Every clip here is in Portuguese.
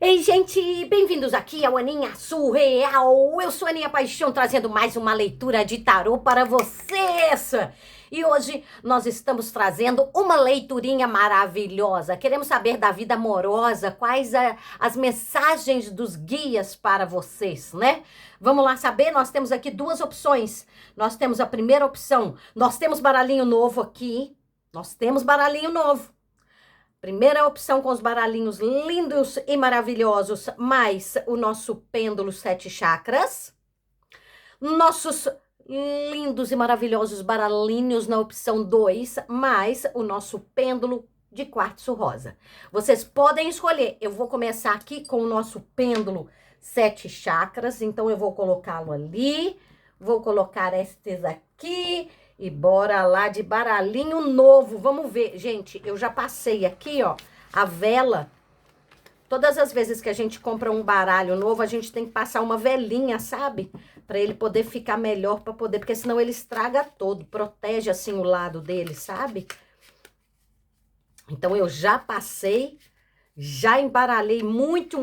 Ei, gente, bem-vindos aqui ao Aninha Surreal. Eu sou a Aninha Paixão, trazendo mais uma leitura de tarô para vocês. E hoje nós estamos trazendo uma leiturinha maravilhosa. Queremos saber da vida amorosa, quais as mensagens dos guias para vocês, né? Vamos lá saber? Nós temos aqui duas opções. Nós temos a primeira opção, nós temos baralhinho novo aqui. Nós temos baralhinho novo. Primeira opção com os baralhinhos lindos e maravilhosos, mais o nosso pêndulo 7 chakras. Nossos lindos e maravilhosos baralhinhos na opção 2, mais o nosso pêndulo de quartzo rosa. Vocês podem escolher. Eu vou começar aqui com o nosso pêndulo 7 chakras, então eu vou colocá-lo ali, vou colocar estes aqui. E bora lá de baralhinho novo. Vamos ver, gente, eu já passei aqui, ó, a vela. Todas as vezes que a gente compra um baralho novo, a gente tem que passar uma velinha, sabe? Pra ele poder ficar melhor, porque senão ele estraga todo, protege assim o lado dele, sabe? Então eu já passei, já embaralhei muito.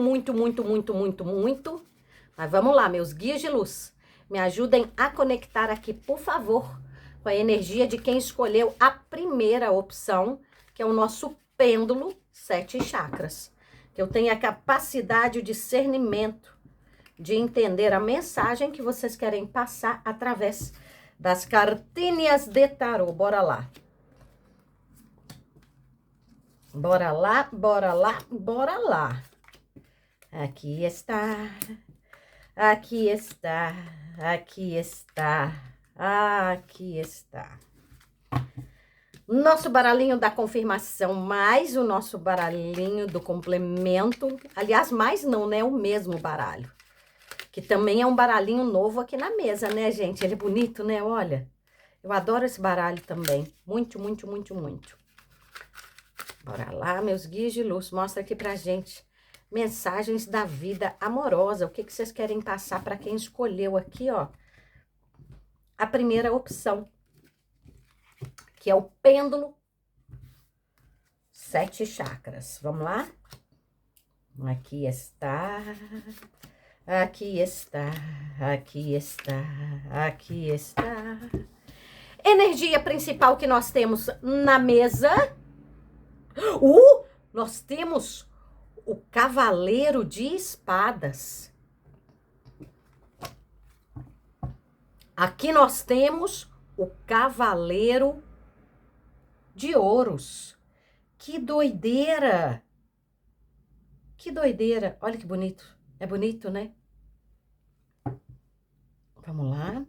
Mas vamos lá, meus guias de luz, me ajudem a conectar aqui, por favor, com a energia de quem escolheu a primeira opção, que é o nosso pêndulo 7 chakras. Que eu tenho a capacidade, o discernimento de entender a mensagem que vocês querem passar através das cartinhas de tarô. Bora lá. Bora lá, bora lá, bora lá. Aqui está, aqui está, aqui está. Aqui está. Nosso baralhinho da confirmação, mais o nosso baralhinho do complemento. Aliás, mais não, né? O mesmo baralho. Que também é um baralhinho novo aqui na mesa, né, gente? Ele é bonito, né? Olha, eu adoro esse baralho também. Muito. Bora lá, meus guias de luz. Mostra aqui pra gente mensagens da vida amorosa. O que vocês querem passar para quem escolheu aqui, ó, a primeira opção, que é o pêndulo 7 chakras. Vamos lá? Aqui está, aqui está, aqui está, aqui está. Energia principal que nós temos na mesa. Nós temos o Cavaleiro de Espadas. Aqui nós temos o Cavaleiro de Ouros. Que doideira! Que doideira! Olha que bonito. É bonito, né? Vamos lá.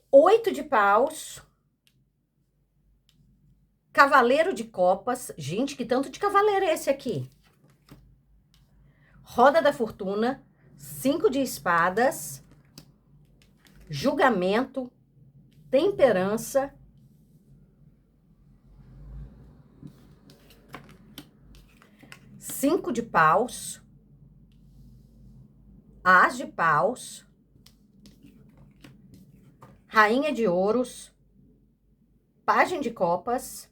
8 de paus. Cavaleiro de copas. Gente, que tanto de cavaleiro é esse aqui? Roda da fortuna. 5 de espadas, julgamento, temperança, cinco de paus, as de paus, rainha de ouros, pajem de copas,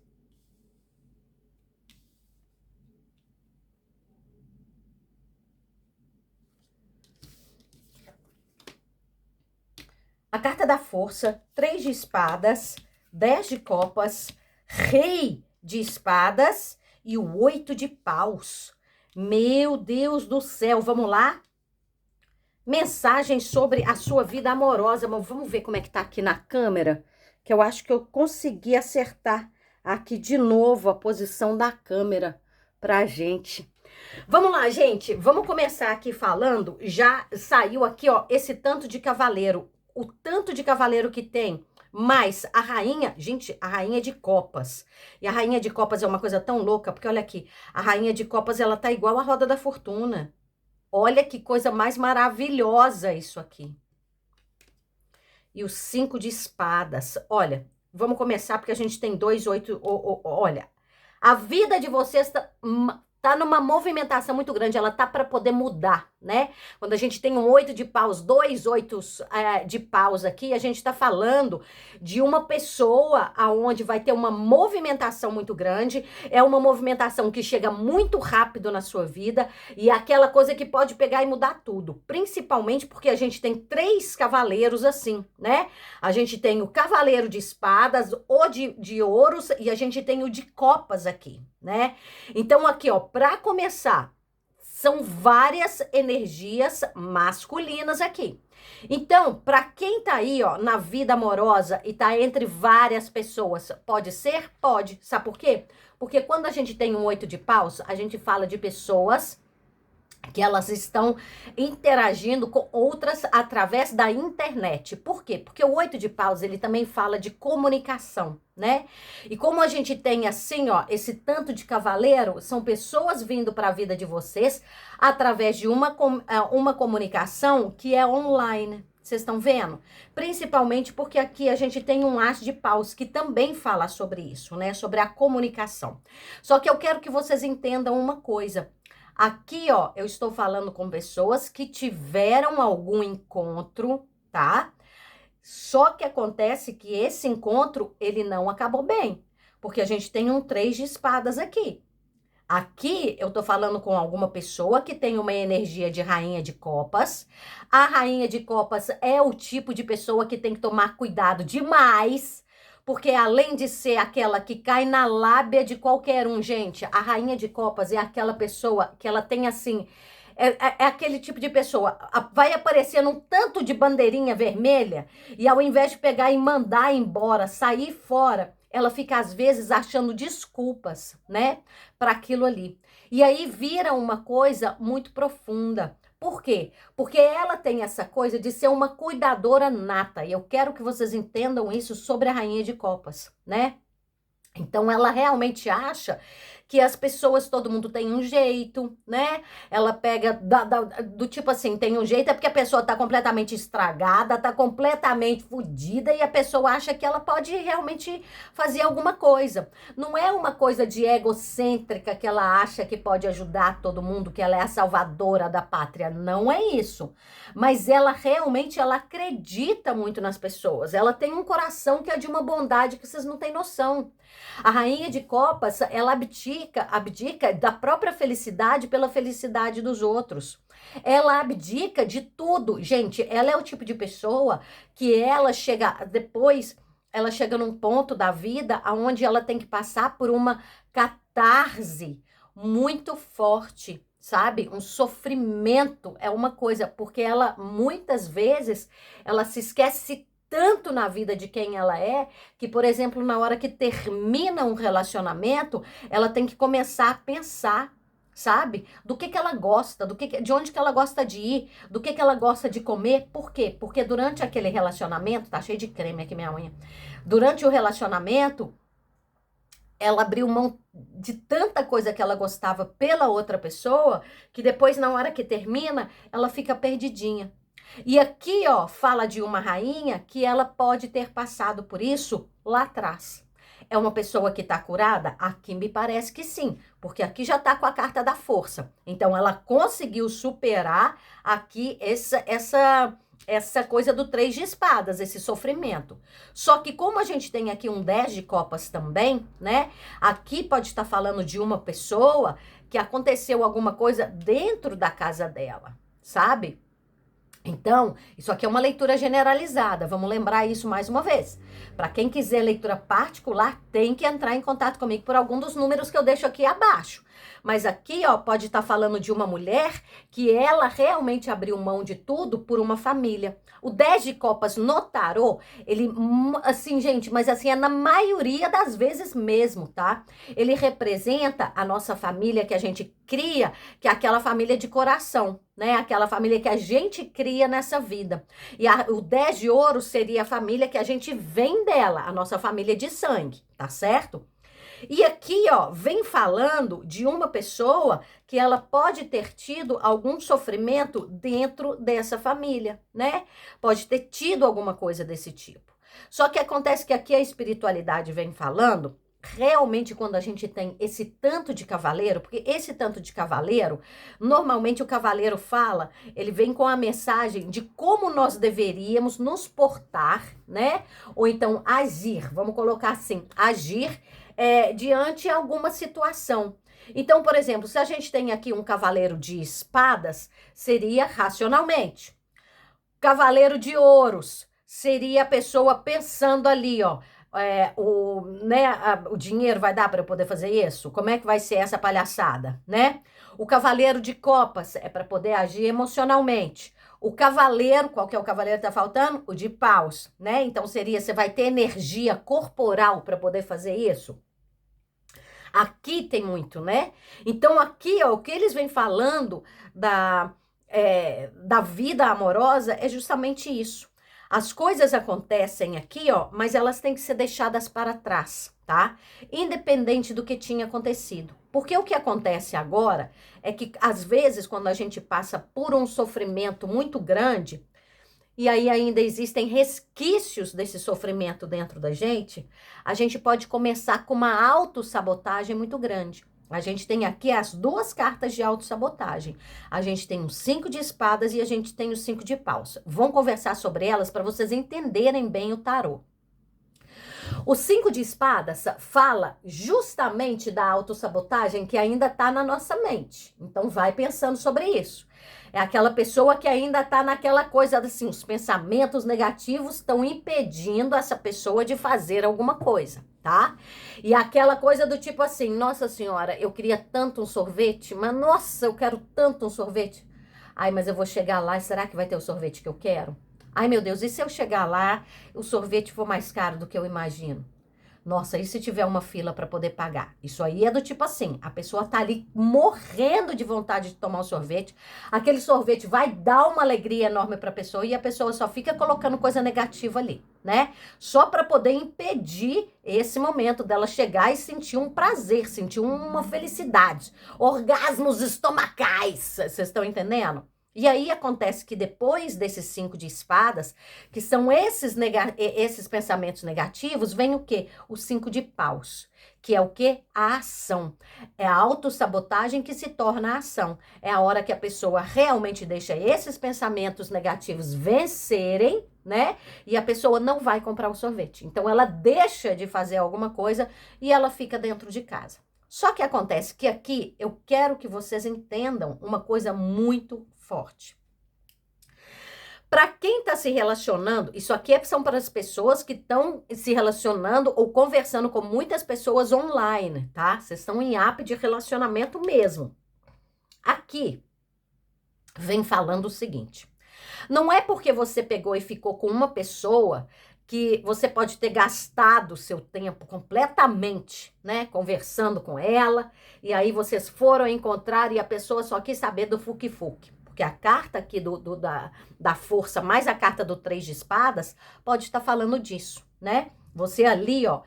a carta da força, 3 de espadas, 10 de copas, rei de espadas e o 8 de paus. Meu Deus do céu, vamos lá? Mensagem sobre a sua vida amorosa. Mas vamos ver como é que tá aqui na câmera, que eu acho que eu consegui acertar aqui de novo a posição da câmera pra gente. Vamos lá, gente, vamos começar aqui falando. Já saiu aqui, ó, esse tanto de cavaleiro. O tanto de cavaleiro que tem, mais a rainha, gente, a rainha de copas. E a rainha de copas é uma coisa tão louca, porque olha aqui, a rainha de copas, ela tá igual a roda da fortuna. Olha que coisa mais maravilhosa isso aqui. E os 5 de espadas. Olha, vamos começar porque a gente tem 2, 8, olha. A vida de vocês tá tá numa movimentação muito grande, ela tá para poder mudar, né? Quando a gente tem um 8 de paus, dois oitos de paus aqui, a gente tá falando de uma pessoa aonde vai ter uma movimentação muito grande, é uma movimentação que chega muito rápido na sua vida e é aquela coisa que pode pegar e mudar tudo, principalmente porque a gente tem 3 cavaleiros assim, né? A gente tem o cavaleiro de espadas, o de ouros e a gente tem o de copas aqui, né? Então aqui, ó, para começar, são várias energias masculinas aqui. Então, para quem tá aí, ó, na vida amorosa e tá entre várias pessoas, pode ser? Pode. Sabe por quê? Porque quando a gente tem um 8 de paus, a gente fala de pessoas que elas estão interagindo com outras através da internet. Por quê? Porque o 8 de paus, ele também fala de comunicação, né? E como a gente tem assim, ó, esse tanto de cavaleiro, são pessoas vindo para a vida de vocês através de uma comunicação que é online. Vocês estão vendo? Principalmente porque aqui a gente tem um as de paus que também fala sobre isso, né? Sobre a comunicação. Só que eu quero que vocês entendam uma coisa. Aqui, ó, eu estou falando com pessoas que tiveram algum encontro, tá? Só que acontece que esse encontro, ele não acabou bem. Porque a gente tem um 3 de espadas aqui. Aqui, eu tô falando com alguma pessoa que tem uma energia de rainha de copas. A rainha de copas é o tipo de pessoa que tem que tomar cuidado demais. Porque além de ser aquela que cai na lábia de qualquer um, gente, a rainha de copas é aquela pessoa que ela tem assim, é aquele tipo de pessoa, vai aparecendo um tanto de bandeirinha vermelha e ao invés de pegar e mandar embora, sair fora, ela fica às vezes achando desculpas, né, para aquilo ali. E aí vira uma coisa muito profunda. Por quê? Porque ela tem essa coisa de ser uma cuidadora nata. E eu quero que vocês entendam isso sobre a Rainha de Copas, né? Então, ela realmente acha que as pessoas, todo mundo tem um jeito, né? Ela pega do tipo assim, tem um jeito, é porque a pessoa tá completamente estragada, tá completamente fodida e a pessoa acha que ela pode realmente fazer alguma coisa. Não é uma coisa de egocêntrica que ela acha que pode ajudar todo mundo, que ela é a salvadora da pátria. Não é isso. Mas ela realmente, ela acredita muito nas pessoas. Ela tem um coração que é de uma bondade que vocês não têm noção. A Rainha de Copas, ela abdica da própria felicidade pela felicidade dos outros. Ela abdica de tudo. Gente, ela é o tipo de pessoa que ela chega depois, ela chega num ponto da vida onde ela tem que passar por uma catarse muito forte, sabe? Um sofrimento é uma coisa, porque ela muitas vezes ela se esquece tanto na vida de quem ela é, que, por exemplo, na hora que termina um relacionamento, ela tem que começar a pensar, sabe? Do que ela gosta, de onde que ela gosta de ir, do que ela gosta de comer. Por quê? Porque durante aquele relacionamento, tá cheio de creme aqui minha unha. Durante o relacionamento, ela abriu mão de tanta coisa que ela gostava pela outra pessoa, que depois, na hora que termina, ela fica perdidinha. E aqui, ó, fala de uma rainha que ela pode ter passado por isso lá atrás. É uma pessoa que tá curada? Aqui me parece que sim, porque aqui já tá com a carta da força. Então, ela conseguiu superar aqui essa coisa do 3 de espadas, esse sofrimento. Só que como a gente tem aqui um 10 de copas também, né? Aqui pode estar falando de uma pessoa que aconteceu alguma coisa dentro da casa dela, sabe? Então, isso aqui é uma leitura generalizada, vamos lembrar isso mais uma vez. Para quem quiser leitura particular, tem que entrar em contato comigo por algum dos números que eu deixo aqui abaixo. Mas aqui, ó, pode estar falando de uma mulher que ela realmente abriu mão de tudo por uma família. O 10 de copas no tarô, ele, assim, gente, mas assim, é na maioria das vezes mesmo, tá? Ele representa a nossa família que a gente cria, que é aquela família de coração, né? Aquela família que a gente cria nessa vida. E o 10 de ouro seria a família que a gente vem dela, a nossa família de sangue, tá certo? E aqui, ó, vem falando de uma pessoa que ela pode ter tido algum sofrimento dentro dessa família, né? Pode ter tido alguma coisa desse tipo. Só que acontece que aqui a espiritualidade vem falando realmente quando a gente tem esse tanto de cavaleiro, porque esse tanto de cavaleiro, normalmente o cavaleiro fala, ele vem com a mensagem de como nós deveríamos nos portar, né? Ou então agir, vamos colocar assim, agir diante de alguma situação. Então, por exemplo, se a gente tem aqui um cavaleiro de espadas, seria racionalmente. Cavaleiro de ouros seria a pessoa pensando ali, ó, o dinheiro vai dar para eu poder fazer isso? Como é que vai ser essa palhaçada, né? O cavaleiro de copas é para poder agir emocionalmente. O cavaleiro, qual que é o cavaleiro que tá faltando? O de paus, né? Então seria, você vai ter energia corporal para poder fazer isso? Aqui tem muito, né? Então aqui, ó, o que eles vêm falando da vida amorosa é justamente isso. As coisas acontecem aqui, ó, mas elas têm que ser deixadas para trás, tá? Independente do que tinha acontecido. Porque o que acontece agora é que, às vezes, quando a gente passa por um sofrimento muito grande, e aí ainda existem resquícios desse sofrimento dentro da gente, a gente pode começar com uma autossabotagem muito grande. A gente tem aqui as duas cartas de autossabotagem. A gente tem o 5 de espadas e a gente tem o 5 de paus. Vamos conversar sobre elas para vocês entenderem bem o tarô. O 5 de espadas fala justamente da autossabotagem que ainda está na nossa mente. Então vai pensando sobre isso. É aquela pessoa que ainda está naquela coisa assim, os pensamentos negativos estão impedindo essa pessoa de fazer alguma coisa, tá? E aquela coisa do tipo assim, nossa senhora, eu queria tanto um sorvete, mas nossa, eu quero tanto um sorvete. Ai, mas eu vou chegar lá e será que vai ter o sorvete que eu quero? Ai, meu Deus, e se eu chegar lá, o sorvete for mais caro do que eu imagino? Nossa, e se tiver uma fila para poder pagar? Isso aí é do tipo assim, a pessoa tá ali morrendo de vontade de tomar um sorvete, aquele sorvete vai dar uma alegria enorme para a pessoa e a pessoa só fica colocando coisa negativa ali, né? Só para poder impedir esse momento dela chegar e sentir um prazer, sentir uma felicidade, orgasmos estomacais, vocês estão entendendo? E aí acontece que depois desses 5 de espadas, que são esses pensamentos negativos, vem o quê? O 5 de paus, que é o quê? A ação. É a autossabotagem que se torna a ação. É a hora que a pessoa realmente deixa esses pensamentos negativos vencerem, né? E a pessoa não vai comprar o sorvete. Então ela deixa de fazer alguma coisa e ela fica dentro de casa. Só que acontece que aqui eu quero que vocês entendam uma coisa muito forte. Para quem está se relacionando, isso aqui são para as pessoas que estão se relacionando ou conversando com muitas pessoas online, tá? Vocês estão em app de relacionamento mesmo. Aqui vem falando o seguinte: não é porque você pegou e ficou com uma pessoa que você pode ter gastado o seu tempo completamente, né, conversando com ela, e aí vocês foram encontrar e a pessoa só quis saber do fuque-fuque. Porque a carta aqui da força, mais a carta do 3 de espadas, pode estar falando disso, né? Você ali, ó,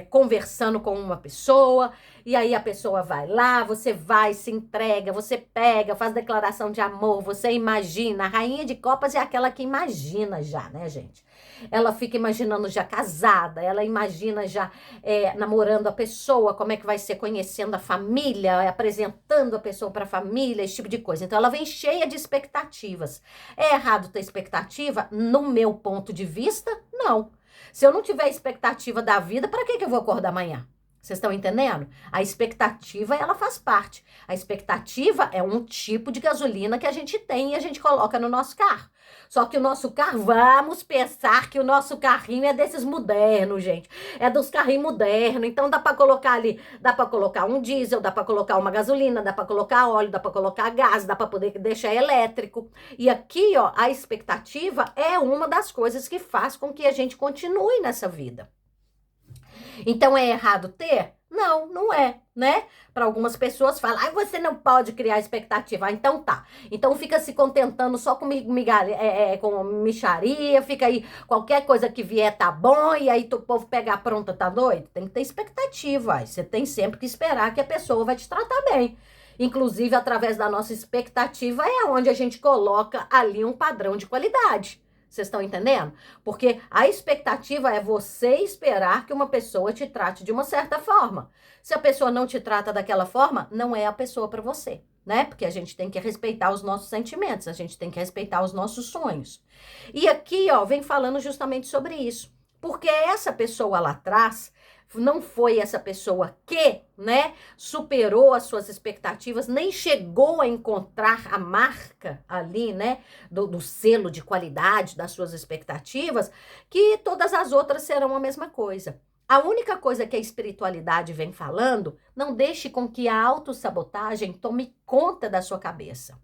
conversando com uma pessoa, e aí a pessoa vai lá, você vai, se entrega, você pega, faz declaração de amor, você imagina. A rainha de copas é aquela que imagina já, né, gente? Ela fica imaginando já casada, ela imagina já namorando a pessoa, como é que vai ser, conhecendo a família, apresentando a pessoa para a família, esse tipo de coisa. Então ela vem cheia de expectativas. É errado ter expectativa? No meu ponto de vista, não. Se eu não tiver expectativa da vida, para que eu vou acordar amanhã? Vocês estão entendendo? A expectativa, ela faz parte. A expectativa é um tipo de gasolina que a gente tem e a gente coloca no nosso carro. Só que o nosso carro, vamos pensar que o nosso carrinho é desses modernos, gente. É dos carrinhos modernos. Então dá para colocar ali, dá para colocar um diesel, dá para colocar uma gasolina, dá para colocar óleo, dá para colocar gás, dá para poder deixar elétrico. E aqui, ó, a expectativa é uma das coisas que faz com que a gente continue nessa vida. Então é errado ter? Não, não é, né? Para algumas pessoas falam, você não pode criar expectativa. Então tá. Então fica se contentando só com com mixaria, fica aí, qualquer coisa que vier tá bom, e aí o povo pega pronta, tá doido? Tem que ter expectativa. Você tem sempre que esperar que a pessoa vai te tratar bem. Inclusive, através da nossa expectativa, é onde a gente coloca ali um padrão de qualidade. Vocês estão entendendo? Porque a expectativa é você esperar que uma pessoa te trate de uma certa forma. Se a pessoa não te trata daquela forma, não é a pessoa para você, né? Porque a gente tem que respeitar os nossos sentimentos, a gente tem que respeitar os nossos sonhos. E aqui, ó, vem falando justamente sobre isso. Porque essa pessoa lá atrás não foi essa pessoa que, né, superou as suas expectativas, nem chegou a encontrar a marca ali, né, do selo de qualidade das suas expectativas, que todas as outras serão a mesma coisa. A única coisa que a espiritualidade vem falando, não deixe com que a autossabotagem tome conta da sua cabeça.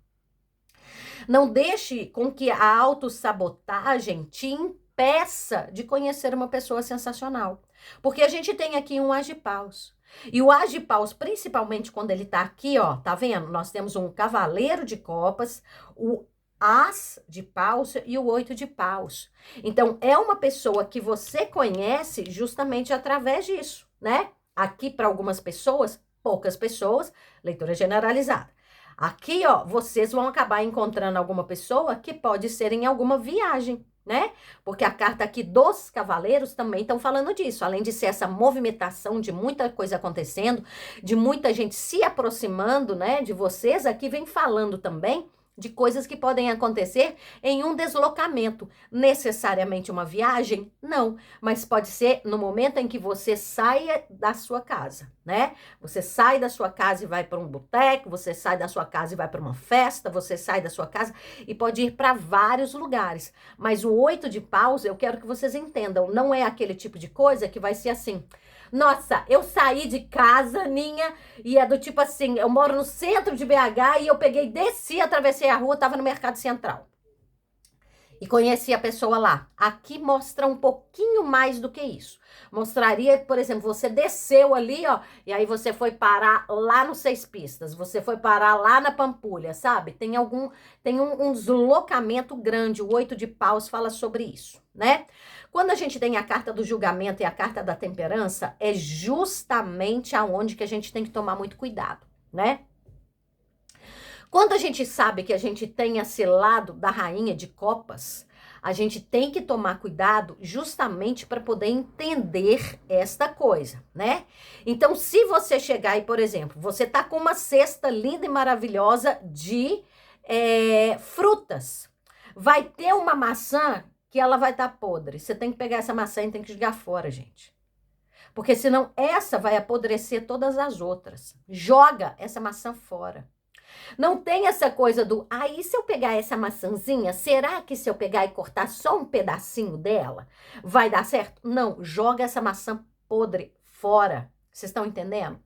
Não deixe com que a autossabotagem te impeça de conhecer uma pessoa sensacional. Porque a gente tem aqui um agipaus. E o agipaus, principalmente quando ele tá aqui, ó, tá vendo? Nós temos um cavaleiro de copas, o as de paus e o 8 de paus. Então, é uma pessoa que você conhece justamente através disso, né? Aqui, para algumas pessoas, poucas pessoas, leitura generalizada. Aqui, ó, vocês vão acabar encontrando alguma pessoa que pode ser em alguma viagem, né? Porque a carta aqui dos cavaleiros também estão falando disso. Além de ser essa movimentação de muita coisa acontecendo, de muita gente se aproximando, né, de vocês, aqui vem falando também de coisas que podem acontecer em um deslocamento. Necessariamente uma viagem? Não, mas pode ser no momento em que você saia da sua casa, né? Você sai da sua casa e vai para um boteco, você sai da sua casa e vai para uma festa, você sai da sua casa e pode ir para vários lugares. Mas o 8 de paus, eu quero que vocês entendam, não é aquele tipo de coisa que vai ser assim: nossa, eu saí de casa, Ninha, e é do tipo assim, eu moro no centro de BH e eu peguei, desci, atravessei a rua, tava no Mercado Central. E conheci a pessoa lá. Aqui mostra um pouquinho mais do que isso. Mostraria, por exemplo, você desceu ali, ó, e aí você foi parar lá no Seis Pistas, você foi parar lá na Pampulha, sabe? Tem um deslocamento grande. O 8 de paus fala sobre isso, né? Quando a gente tem a carta do julgamento e a carta da temperança, é justamente aonde que a gente tem que tomar muito cuidado, né? Quando a gente sabe que a gente tem esse lado da rainha de copas, a gente tem que tomar cuidado justamente para poder entender esta coisa, né? Então, se você chegar e, por exemplo, você tá com uma cesta linda e maravilhosa de frutas, vai ter uma maçã que ela vai estar podre. Você tem que pegar essa maçã e tem que jogar fora, gente. Porque senão essa vai apodrecer todas as outras. Joga essa maçã fora. Não tem essa coisa do, aí se eu pegar essa maçãzinha, será que se eu pegar e cortar só um pedacinho dela, vai dar certo? Não, joga essa maçã podre fora. Vocês estão entendendo?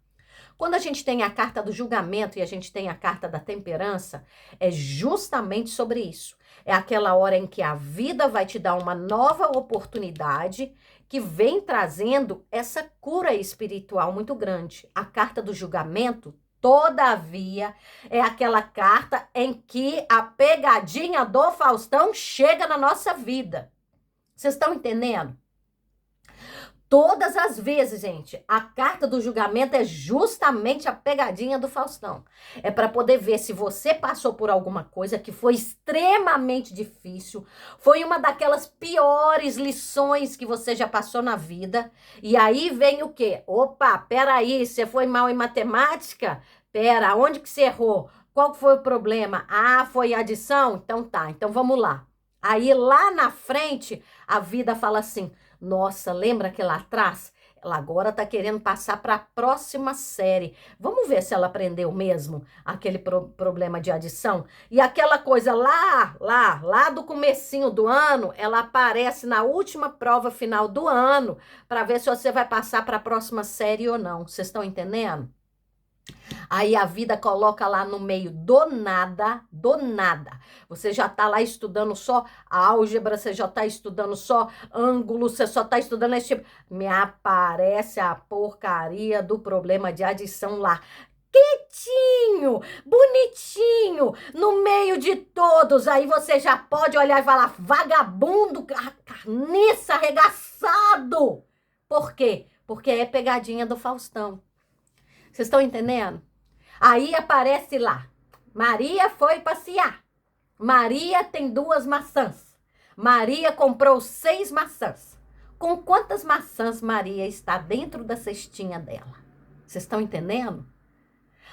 Quando a gente tem a carta do julgamento e a gente tem a carta da temperança, é justamente sobre isso. É aquela hora em que a vida vai te dar uma nova oportunidade que vem trazendo essa cura espiritual muito grande. A carta do julgamento, todavia, é aquela carta em que a pegadinha do Faustão chega na nossa vida. Vocês estão entendendo? Todas as vezes, gente, a carta do julgamento é justamente a pegadinha do Faustão. É para poder ver se você passou por alguma coisa que foi extremamente difícil, foi uma daquelas piores lições que você já passou na vida. E aí vem o quê? Opa, peraí, você foi mal em matemática? Pera, onde que você errou? Qual foi o problema? Ah, foi adição? Então tá, então vamos lá. Aí lá na frente, a vida fala assim: nossa, lembra que lá atrás? Ela agora tá querendo passar para a próxima série. Vamos ver se ela aprendeu mesmo aquele problema de adição. E aquela coisa lá do comecinho do ano, ela aparece na última prova final do ano para ver se você vai passar para a próxima série ou não. Vocês estão entendendo? Aí a vida coloca lá no meio do nada, do nada. Você já tá lá estudando só álgebra, você já tá estudando só ângulo, você só tá estudando esse tipo. Me aparece a porcaria do problema de adição lá. Quietinho, bonitinho, no meio de todos. Aí você já pode olhar e falar: vagabundo, carniça, arregaçado. Por quê? Porque é pegadinha do Faustão. Vocês estão entendendo? Aí aparece lá: Maria foi passear. Maria tem 2 maçãs. Maria comprou 6 maçãs. Com quantas maçãs Maria está dentro da cestinha dela? Vocês estão entendendo?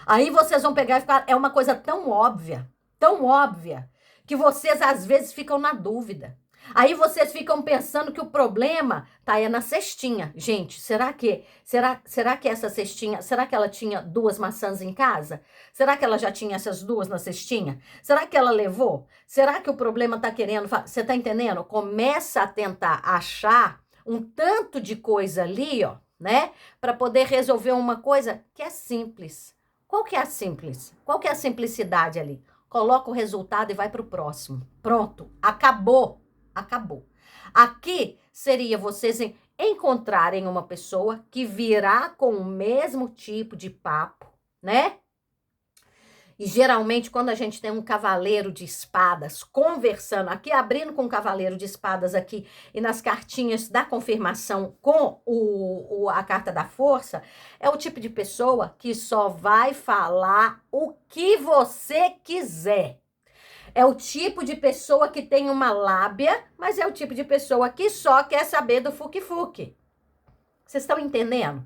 Aí vocês vão pegar e ficar... É uma coisa tão óbvia, que vocês às vezes ficam na dúvida. Aí vocês ficam pensando que o problema tá aí na cestinha. Gente, será que essa cestinha, será que ela tinha 2 maçãs em casa? Será que ela já tinha essas 2 na cestinha? Será que ela levou? Será que o problema tá querendo... Você tá entendendo? Começa a tentar achar um tanto de coisa ali, ó, né? Para poder resolver uma coisa que é simples. Qual que é a simples? Qual que é a simplicidade ali? Coloca o resultado e vai para o próximo. Pronto, acabou. Acabou. Aqui seria vocês encontrarem uma pessoa que virá com o mesmo tipo de papo, né? E geralmente quando a gente tem um cavaleiro de espadas conversando, aqui abrindo com o cavaleiro de espadas aqui e nas cartinhas da confirmação com a carta da força, é o tipo de pessoa que só vai falar o que você quiser. É o tipo de pessoa que tem uma lábia, mas é o tipo de pessoa que só quer saber do fuque-fuque. Vocês estão entendendo?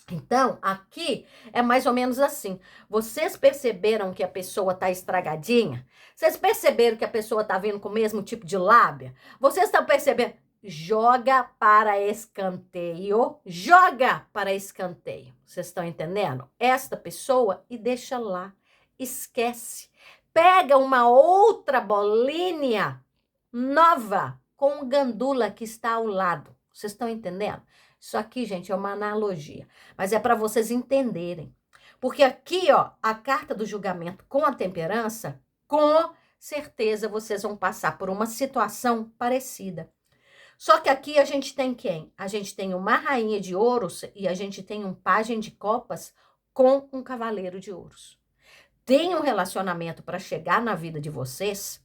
Então, aqui é mais ou menos assim. Vocês perceberam que a pessoa tá estragadinha? Vocês perceberam que a pessoa tá vindo com o mesmo tipo de lábia? Vocês estão percebendo? Joga para escanteio. Joga para escanteio. Vocês estão entendendo? Esta pessoa e deixa lá. Esquece. Pega uma outra bolinha nova com o gandula que está ao lado. Vocês estão entendendo? Isso aqui, gente, é uma analogia, mas é para vocês entenderem. Porque aqui, ó, a carta do julgamento com a temperança, com certeza vocês vão passar por uma situação parecida. Só que aqui a gente tem quem? A gente tem uma rainha de ouros e a gente tem um pajem de copas com um cavaleiro de ouros. Tem um relacionamento para chegar na vida de vocês,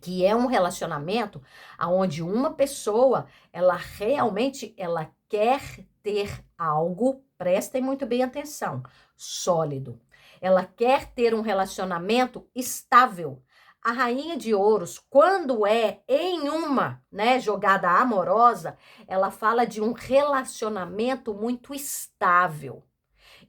que é um relacionamento onde uma pessoa, ela realmente, ela quer ter algo, prestem muito bem atenção, sólido. Ela quer ter um relacionamento estável. A rainha de ouros, quando é em uma, né, jogada amorosa, ela fala de um relacionamento muito estável.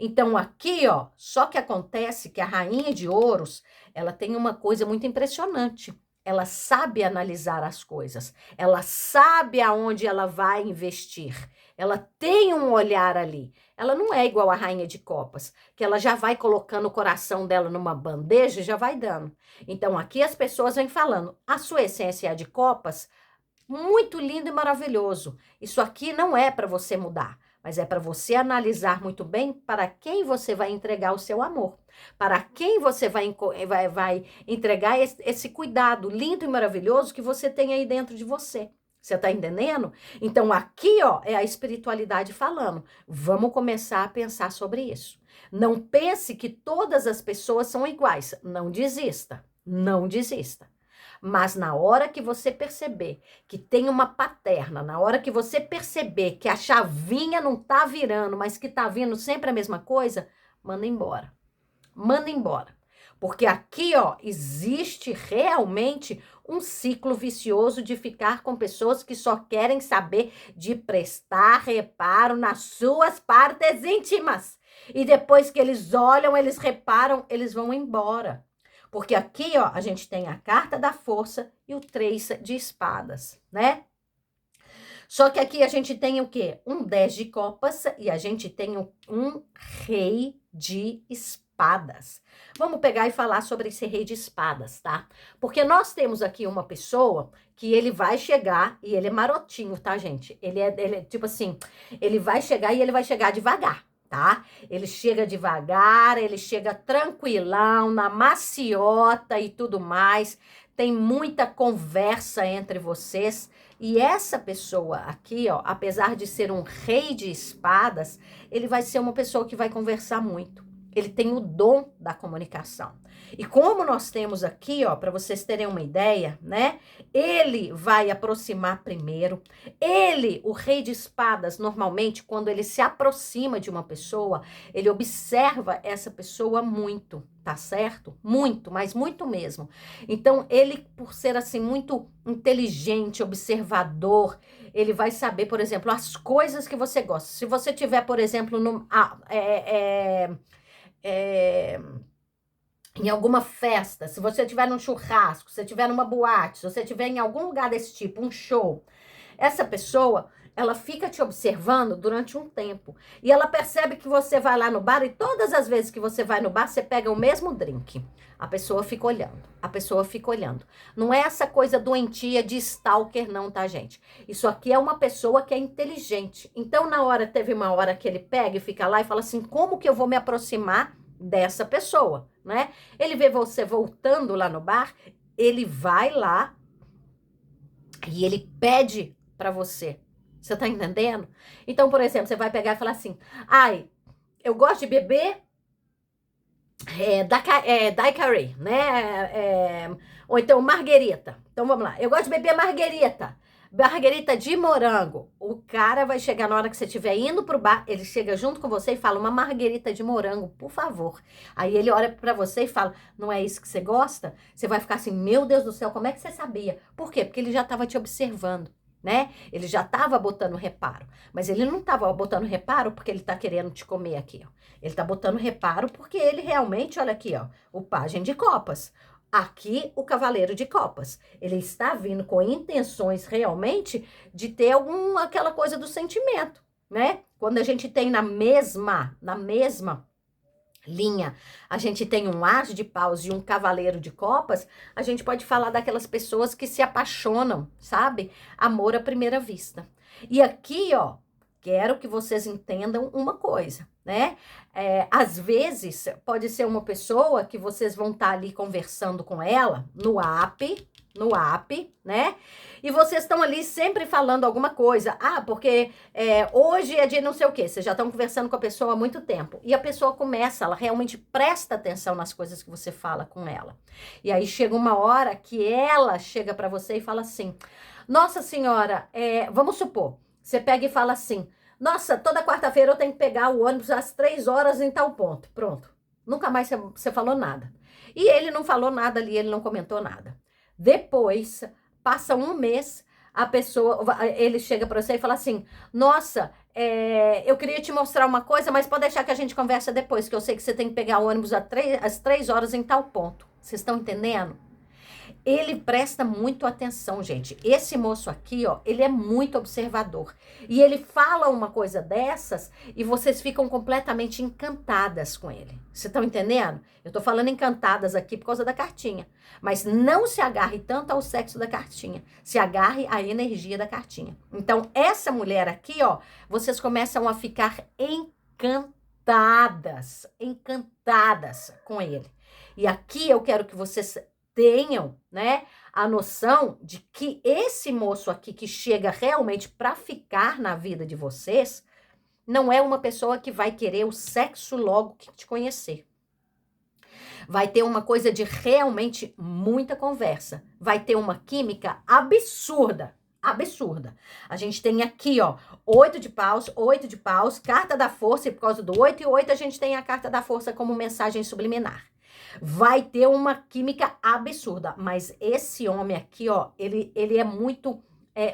Então, aqui, ó, só que acontece que a rainha de ouros, ela tem uma coisa muito impressionante. Ela sabe analisar as coisas. Ela sabe aonde ela vai investir. Ela tem um olhar ali. Ela não é igual a rainha de copas, que ela já vai colocando o coração dela numa bandeja e já vai dando. Então, aqui as pessoas vêm falando, a sua essência é a de copas, muito lindo e maravilhoso. Isso aqui não é para você mudar. Mas é para você analisar muito bem para quem você vai entregar o seu amor. Para quem você vai entregar esse cuidado lindo e maravilhoso que você tem aí dentro de você. Você tá entendendo? Então aqui, ó, é a espiritualidade falando. Vamos começar a pensar sobre isso. Não pense que todas as pessoas são iguais. Não desista. Não desista. Mas na hora que você perceber que tem uma paterna, na hora que você perceber que a chavinha não tá virando, mas que tá vindo sempre a mesma coisa, manda embora. Manda embora. Porque aqui, ó, existe realmente um ciclo vicioso de ficar com pessoas que só querem saber de prestar reparo nas suas partes íntimas. E depois que eles olham, eles reparam, eles vão embora. Porque aqui, ó, a gente tem a carta da força e o 3 de espadas, né? Só que aqui a gente tem o quê? Um 10 de copas e a gente tem um rei de espadas. Vamos pegar e falar sobre esse rei de espadas, tá? Porque nós temos aqui uma pessoa que ele vai chegar e ele é marotinho, tá, gente? Ele é tipo assim, ele vai chegar e ele vai chegar devagar. Tá? Ele chega devagar, ele chega tranquilão, na maciota e tudo mais. Tem muita conversa entre vocês. E essa pessoa aqui, ó, apesar de ser um rei de espadas, ele vai ser uma pessoa que vai conversar muito. Ele tem o dom da comunicação. E como nós temos aqui, ó, para vocês terem uma ideia, né? Ele vai aproximar primeiro. Ele, o rei de espadas, normalmente, quando ele se aproxima de uma pessoa, ele observa essa pessoa muito, tá certo? Muito, mas muito mesmo. Então, ele, por ser assim, muito inteligente, observador, ele vai saber, por exemplo, as coisas que você gosta. Se você tiver, por exemplo, é, em alguma festa, se você estiver num churrasco, se você estiver numa boate, se você estiver em algum lugar desse tipo, um show, essa pessoa, ela fica te observando durante um tempo. E ela percebe que você vai lá no bar e todas as vezes que você vai no bar, você pega o mesmo drink. A pessoa fica olhando, a pessoa fica olhando. Não é essa coisa doentia de stalker não, tá, gente? Isso aqui é uma pessoa que é inteligente. Então, teve uma hora que ele pega e fica lá e fala assim, como que eu vou me aproximar dessa pessoa, né? Ele vê você voltando lá no bar, ele vai lá e ele pede para você. Você tá entendendo? Então, por exemplo, você vai pegar e falar assim, ai, eu gosto de beber daiquiri, né? Ou então marguerita. Então, vamos lá. Eu gosto de beber marguerita. Marguerita de morango. O cara vai chegar na hora que você estiver indo pro bar, ele chega junto com você e fala, uma marguerita de morango, por favor. Aí ele olha pra você e fala, não é isso que você gosta? Você vai ficar assim, meu Deus do céu, como é que você sabia? Por quê? Porque ele já estava te observando, né? Ele já estava botando reparo. Mas ele não estava botando reparo porque ele tá querendo te comer aqui, ó. Ele tá botando reparo porque ele realmente, olha aqui, ó, o pajem de copas. Aqui, o cavaleiro de copas. Ele está vindo com intenções realmente de ter aquela coisa do sentimento, né? Quando a gente tem na mesma linha, a gente tem um as de paus e um cavaleiro de copas, a gente pode falar daquelas pessoas que se apaixonam, sabe? Amor à primeira vista. E aqui, ó, quero que vocês entendam uma coisa, né? Às vezes, pode ser uma pessoa que vocês vão estar ali conversando com ela no app, né? E vocês estão ali sempre falando alguma coisa. Ah, porque hoje é de não sei o quê. Vocês já estão conversando com a pessoa há muito tempo. E a pessoa ela realmente presta atenção nas coisas que você fala com ela. E aí chega uma hora que ela chega para você e fala assim, nossa senhora, vamos supor, você pega e fala assim, nossa, toda quarta-feira eu tenho que pegar o ônibus às 3 horas em tal ponto. Pronto. Nunca mais você falou nada. E ele não falou nada ali, ele não comentou nada. Depois, passa um mês, ele chega para você e fala assim, nossa, eu queria te mostrar uma coisa, mas pode deixar que a gente conversa depois, que eu sei que você tem que pegar o ônibus às 3 horas em tal ponto. Vocês estão entendendo? Ele presta muito atenção, gente. Esse moço aqui, ó, ele é muito observador. E ele fala uma coisa dessas e vocês ficam completamente encantadas com ele. Vocês estão entendendo? Eu tô falando encantadas aqui por causa da cartinha. Mas não se agarre tanto ao sexo da cartinha. Se agarre à energia da cartinha. Então, essa mulher aqui, ó, vocês começam a ficar encantadas com ele. E aqui eu quero que vocês tenham, né, a noção de que esse moço aqui que chega realmente para ficar na vida de vocês, não é uma pessoa que vai querer o sexo logo que te conhecer. Vai ter uma coisa de realmente muita conversa. Vai ter uma química absurda. A gente tem aqui, ó, 8 de paus, carta da força, e por causa do 8 e 8 a gente tem a carta da força como mensagem subliminar. Vai ter uma química absurda, mas esse homem aqui, ó, ele é muito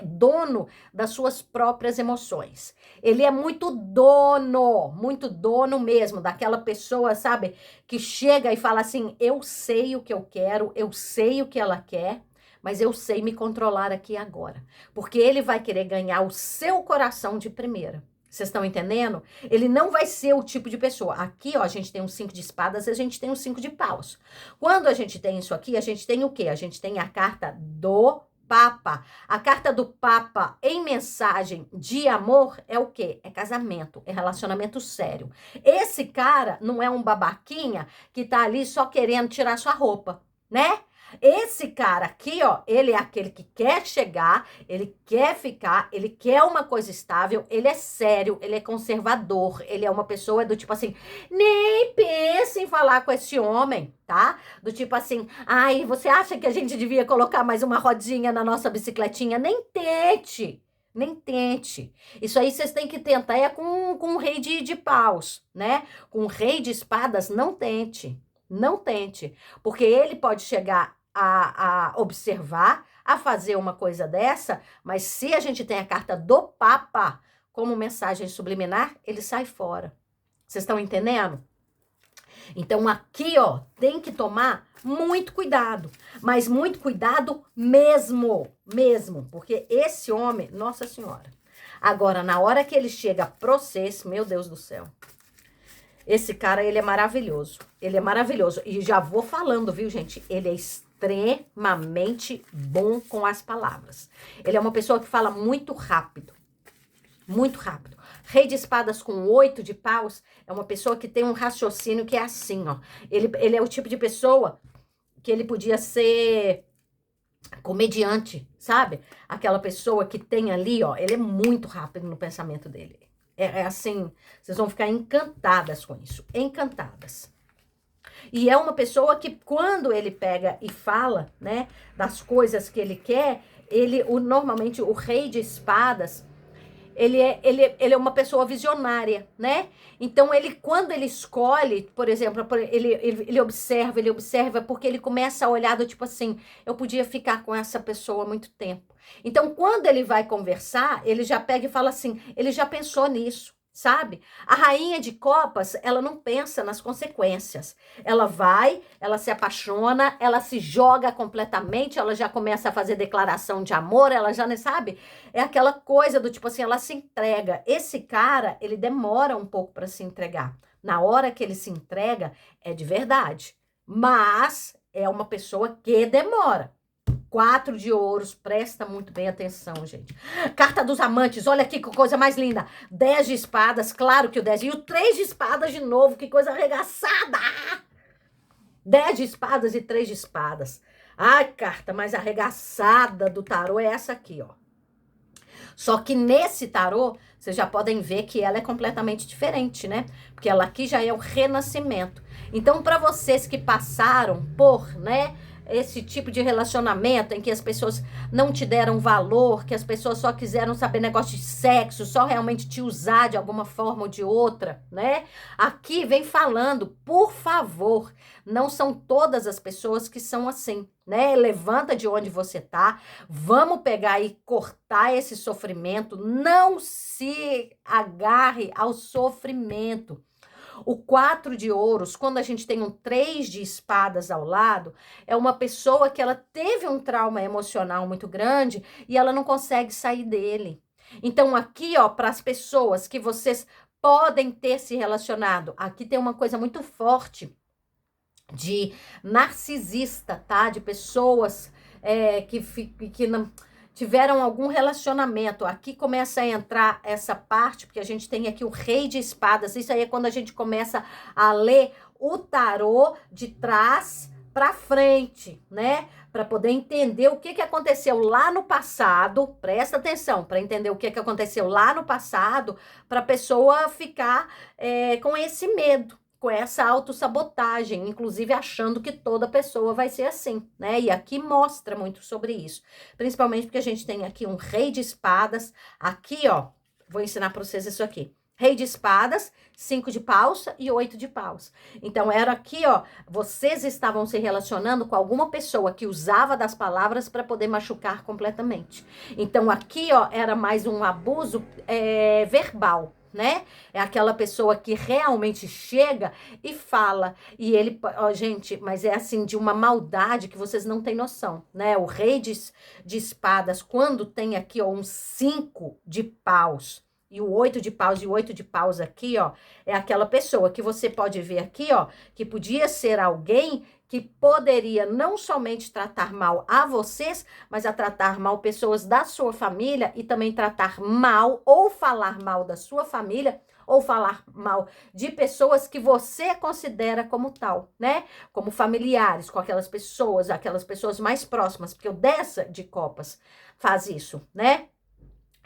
dono das suas próprias emoções. Ele é muito dono mesmo, daquela pessoa, sabe, que chega e fala assim, eu sei o que eu quero, eu sei o que ela quer, mas eu sei me controlar aqui agora. Porque ele vai querer ganhar o seu coração de primeira. Vocês estão entendendo? Ele não vai ser o tipo de pessoa. Aqui, ó, a gente tem um 5 de espadas e a gente tem um 5 de paus. Quando a gente tem isso aqui, a gente tem o quê? A gente tem a carta do Papa. A carta do Papa em mensagem de amor é o quê? É casamento, é relacionamento sério. Esse cara não é um babaquinha que tá ali só querendo tirar sua roupa, né? Esse cara aqui, ó, ele é aquele que quer chegar, ele quer ficar, ele quer uma coisa estável, ele é sério, ele é conservador, ele é uma pessoa do tipo assim, nem pense em falar com esse homem, tá? Do tipo assim, ai, você acha que a gente devia colocar mais uma rodinha na nossa bicicletinha? Nem tente. Nem tente. Isso aí vocês têm que tentar é com o rei de paus, né? Com o rei de espadas, não tente. Não tente. Porque ele pode chegar a observar, a fazer uma coisa dessa, mas se a gente tem a carta do Papa como mensagem subliminar, ele sai fora. Vocês estão entendendo? Então aqui, ó, tem que tomar muito cuidado, mas muito cuidado mesmo, porque esse homem, Nossa Senhora. Agora, na hora que ele chega a processo, meu Deus do céu, esse cara, ele é maravilhoso, e já vou falando, viu, gente, ele é extremamente bom com as palavras, ele é uma pessoa que fala muito rápido, muito rápido. Rei de espadas com 8 de paus é uma pessoa que tem um raciocínio que é assim, ó. Ele é o tipo de pessoa que ele podia ser comediante, sabe? Aquela pessoa que tem ali, ó, ele é muito rápido no pensamento dele. É assim, vocês vão ficar encantadas com isso, encantadas. E é uma pessoa que quando ele pega e fala, né, das coisas que ele quer, normalmente o rei de espadas, ele é uma pessoa visionária, né? Então, quando ele escolhe, por exemplo, ele observa, porque ele começa a olhar do tipo assim, eu podia ficar com essa pessoa há muito tempo. Então, quando ele vai conversar, ele já pega e fala assim, ele já pensou nisso, sabe? A rainha de copas, ela não pensa nas consequências. Ela vai, ela se apaixona, ela se joga completamente, ela já começa a fazer declaração de amor, ela já, né, sabe? É aquela coisa do tipo assim, ela se entrega. Esse cara, ele demora um pouco para se entregar. Na hora que ele se entrega, é de verdade. Mas é uma pessoa que demora. 4 de ouros, presta muito bem atenção, gente. Carta dos amantes, olha aqui que coisa mais linda. 10 de espadas, claro que o 10. E o 3 de espadas de novo, que coisa arregaçada. 10 de espadas e 3 de espadas. Ai, carta mais arregaçada do tarô é essa aqui, ó. Só que nesse tarô, vocês já podem ver que ela é completamente diferente, né? Porque ela aqui já é o renascimento. Então, para vocês que passaram por, né, esse tipo de relacionamento em que as pessoas não te deram valor, que as pessoas só quiseram saber negócio de sexo, só realmente te usar de alguma forma ou de outra, né? Aqui vem falando, por favor, não são todas as pessoas que são assim, né? Levanta de onde você tá, vamos pegar e cortar esse sofrimento, não se agarre ao sofrimento. O 4 de ouros, quando a gente tem um 3 de espadas ao lado, é uma pessoa que ela teve um trauma emocional muito grande e ela não consegue sair dele. Então aqui, ó, para as pessoas que vocês podem ter se relacionado, aqui tem uma coisa muito forte de narcisista, tá? De pessoas que não tiveram algum relacionamento. Aqui começa a entrar essa parte, porque a gente tem aqui o rei de espadas. Isso aí é quando a gente começa a ler o tarô de trás para frente, né? Para poder entender o que aconteceu lá no passado. Presta atenção, para entender o que aconteceu lá no passado, para a pessoa ficar com esse medo, com essa autossabotagem, inclusive achando que toda pessoa vai ser assim, né? E aqui mostra muito sobre isso. Principalmente porque a gente tem aqui um rei de espadas. Aqui, ó, vou ensinar para vocês isso aqui. Rei de espadas, 5 de paus e 8 de paus. Então, era aqui, ó, vocês estavam se relacionando com alguma pessoa que usava das palavras para poder machucar completamente. Então, aqui, ó, era mais um abuso verbal, né? É aquela pessoa que realmente chega e fala. E ele, ó, gente, mas é assim, de uma maldade que vocês não têm noção, né? O rei de espadas, quando tem aqui, ó, um 5 de paus, e o 8 de paus e o 8 de paus aqui, ó, é aquela pessoa que você pode ver aqui, ó, que podia ser alguém que poderia não somente tratar mal a vocês, mas a tratar mal pessoas da sua família e também tratar mal ou falar mal da sua família ou falar mal de pessoas que você considera como tal, né? Como familiares, com aquelas pessoas mais próximas, porque o 10 de copas faz isso, né?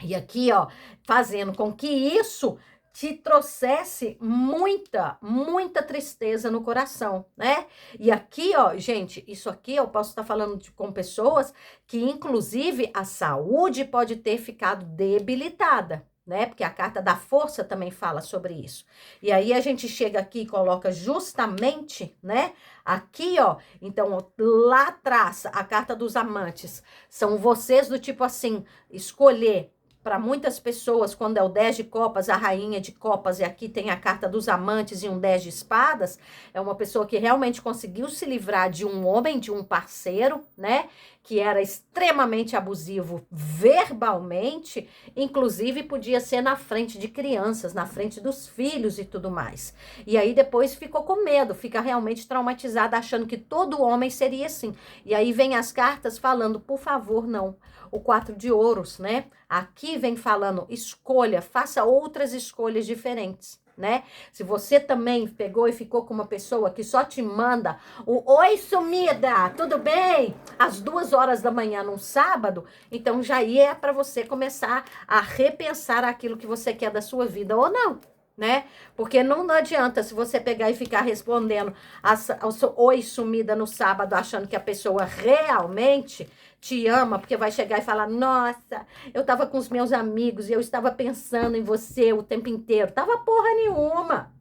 E aqui, ó, fazendo com que isso te trouxesse muita tristeza no coração, né? E aqui, ó, gente, isso aqui eu posso estar falando com pessoas que, inclusive, a saúde pode ter ficado debilitada, né? Porque a carta da força também fala sobre isso. E aí a gente chega aqui e coloca justamente, né? Aqui, ó, então, lá atrás, a carta dos amantes, são vocês do tipo assim, escolher. Para muitas pessoas, quando é o 10 de copas, a rainha de copas, e aqui tem a carta dos amantes e um 10 de espadas, é uma pessoa que realmente conseguiu se livrar de um homem, de um parceiro, né? Que era extremamente abusivo verbalmente, inclusive podia ser na frente de crianças, na frente dos filhos e tudo mais. E aí depois ficou com medo, fica realmente traumatizada, achando que todo homem seria assim. E aí vem as cartas falando, por favor, não. O 4 de ouros, né? Aqui vem falando, escolha, faça outras escolhas diferentes, né? Se você também pegou e ficou com uma pessoa que só te manda o oi, sumida, tudo bem? Às 2 horas da manhã num sábado, então já é para você começar a repensar aquilo que você quer da sua vida ou não. Né? Porque não adianta se você pegar e ficar respondendo ao seu oi sumida no sábado, achando que a pessoa realmente te ama, porque vai chegar e falar, nossa, eu tava com os meus amigos e eu estava pensando em você o tempo inteiro. Tava porra nenhuma.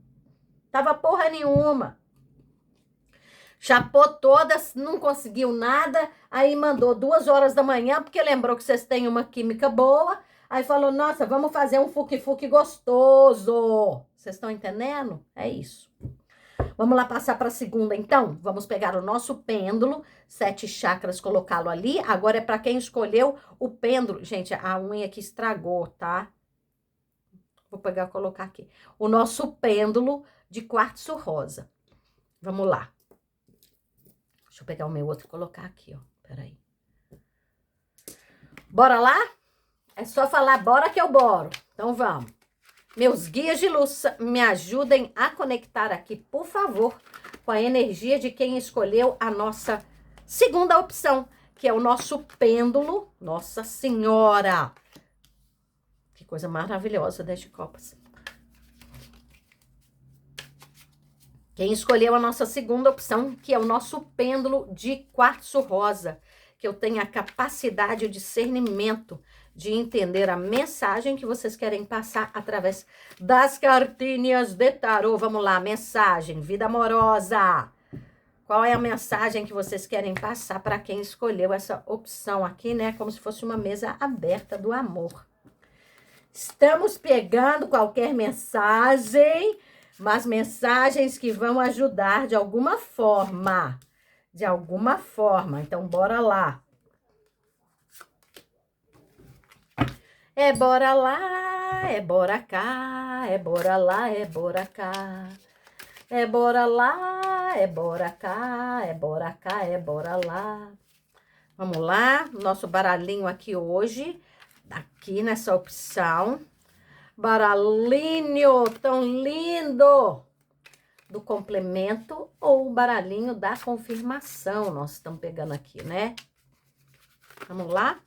Tava porra nenhuma. Chapou todas, não conseguiu nada, aí mandou 2 horas da manhã, porque lembrou que vocês têm uma química boa, aí falou, nossa, vamos fazer um fuque-fuque gostoso. Vocês estão entendendo? É isso. Vamos lá passar para a segunda, então? Vamos pegar o nosso pêndulo, 7 chakras, colocá-lo ali. Agora é para quem escolheu o pêndulo. Gente, a unha aqui estragou, tá? Vou pegar e colocar aqui. O nosso pêndulo de quartzo rosa. Vamos lá. Deixa eu pegar o meu outro e colocar aqui, ó. Peraí. Bora lá? É só falar, bora que eu boro. Então vamos. Meus guias de luz, me ajudem a conectar aqui, por favor, com a energia de quem escolheu a nossa segunda opção, que é o nosso pêndulo. Nossa Senhora! Que coisa maravilhosa, 10 de copas. Quem escolheu a nossa segunda opção, que é o nosso pêndulo de quartzo rosa, que eu tenho a capacidade, o discernimento de entender a mensagem que vocês querem passar através das cartinhas de tarô. Vamos lá, mensagem, vida amorosa. Qual é a mensagem que vocês querem passar para quem escolheu essa opção aqui, né? Como se fosse uma mesa aberta do amor. Estamos pegando qualquer mensagem, mas mensagens que vão ajudar de alguma forma. De alguma forma. Então, bora lá. É bora lá, é bora cá, é bora lá, é bora cá. É bora lá, é bora cá, é bora cá, é bora lá. Vamos lá, nosso baralhinho aqui hoje, aqui nessa opção. Baralhinho tão lindo do complemento ou o baralhinho da confirmação. Nós estamos pegando aqui, né? Vamos lá?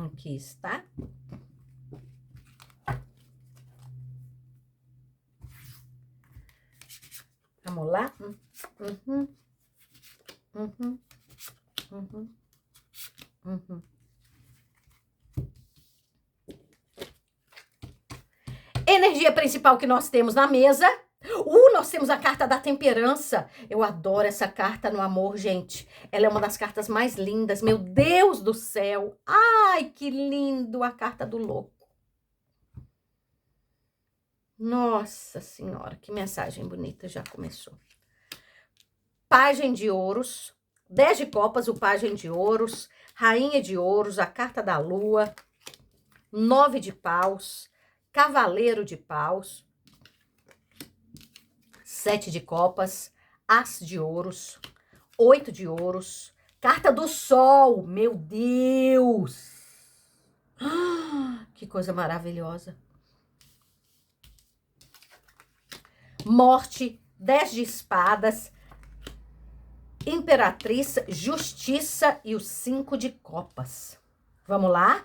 Aqui está. Vamos lá? Uhum. Uhum. Uhum. Uhum. Energia principal que nós temos na mesa. Nós temos a carta da temperança. Eu adoro essa carta no amor, gente. Ela é uma das cartas mais lindas. Meu Deus do céu. Ai, que lindo a carta do louco. Nossa Senhora, que mensagem bonita já começou. Pajem de ouros. 10 de copas, o pajem de ouros. Rainha de ouros, a carta da lua. 9 de paus. Cavaleiro de paus. 7 de copas, as de ouros, 8 de ouros, carta do sol, meu Deus! Que coisa maravilhosa. Morte, 10 de espadas, imperatriz, justiça e o 5 de copas. Vamos lá?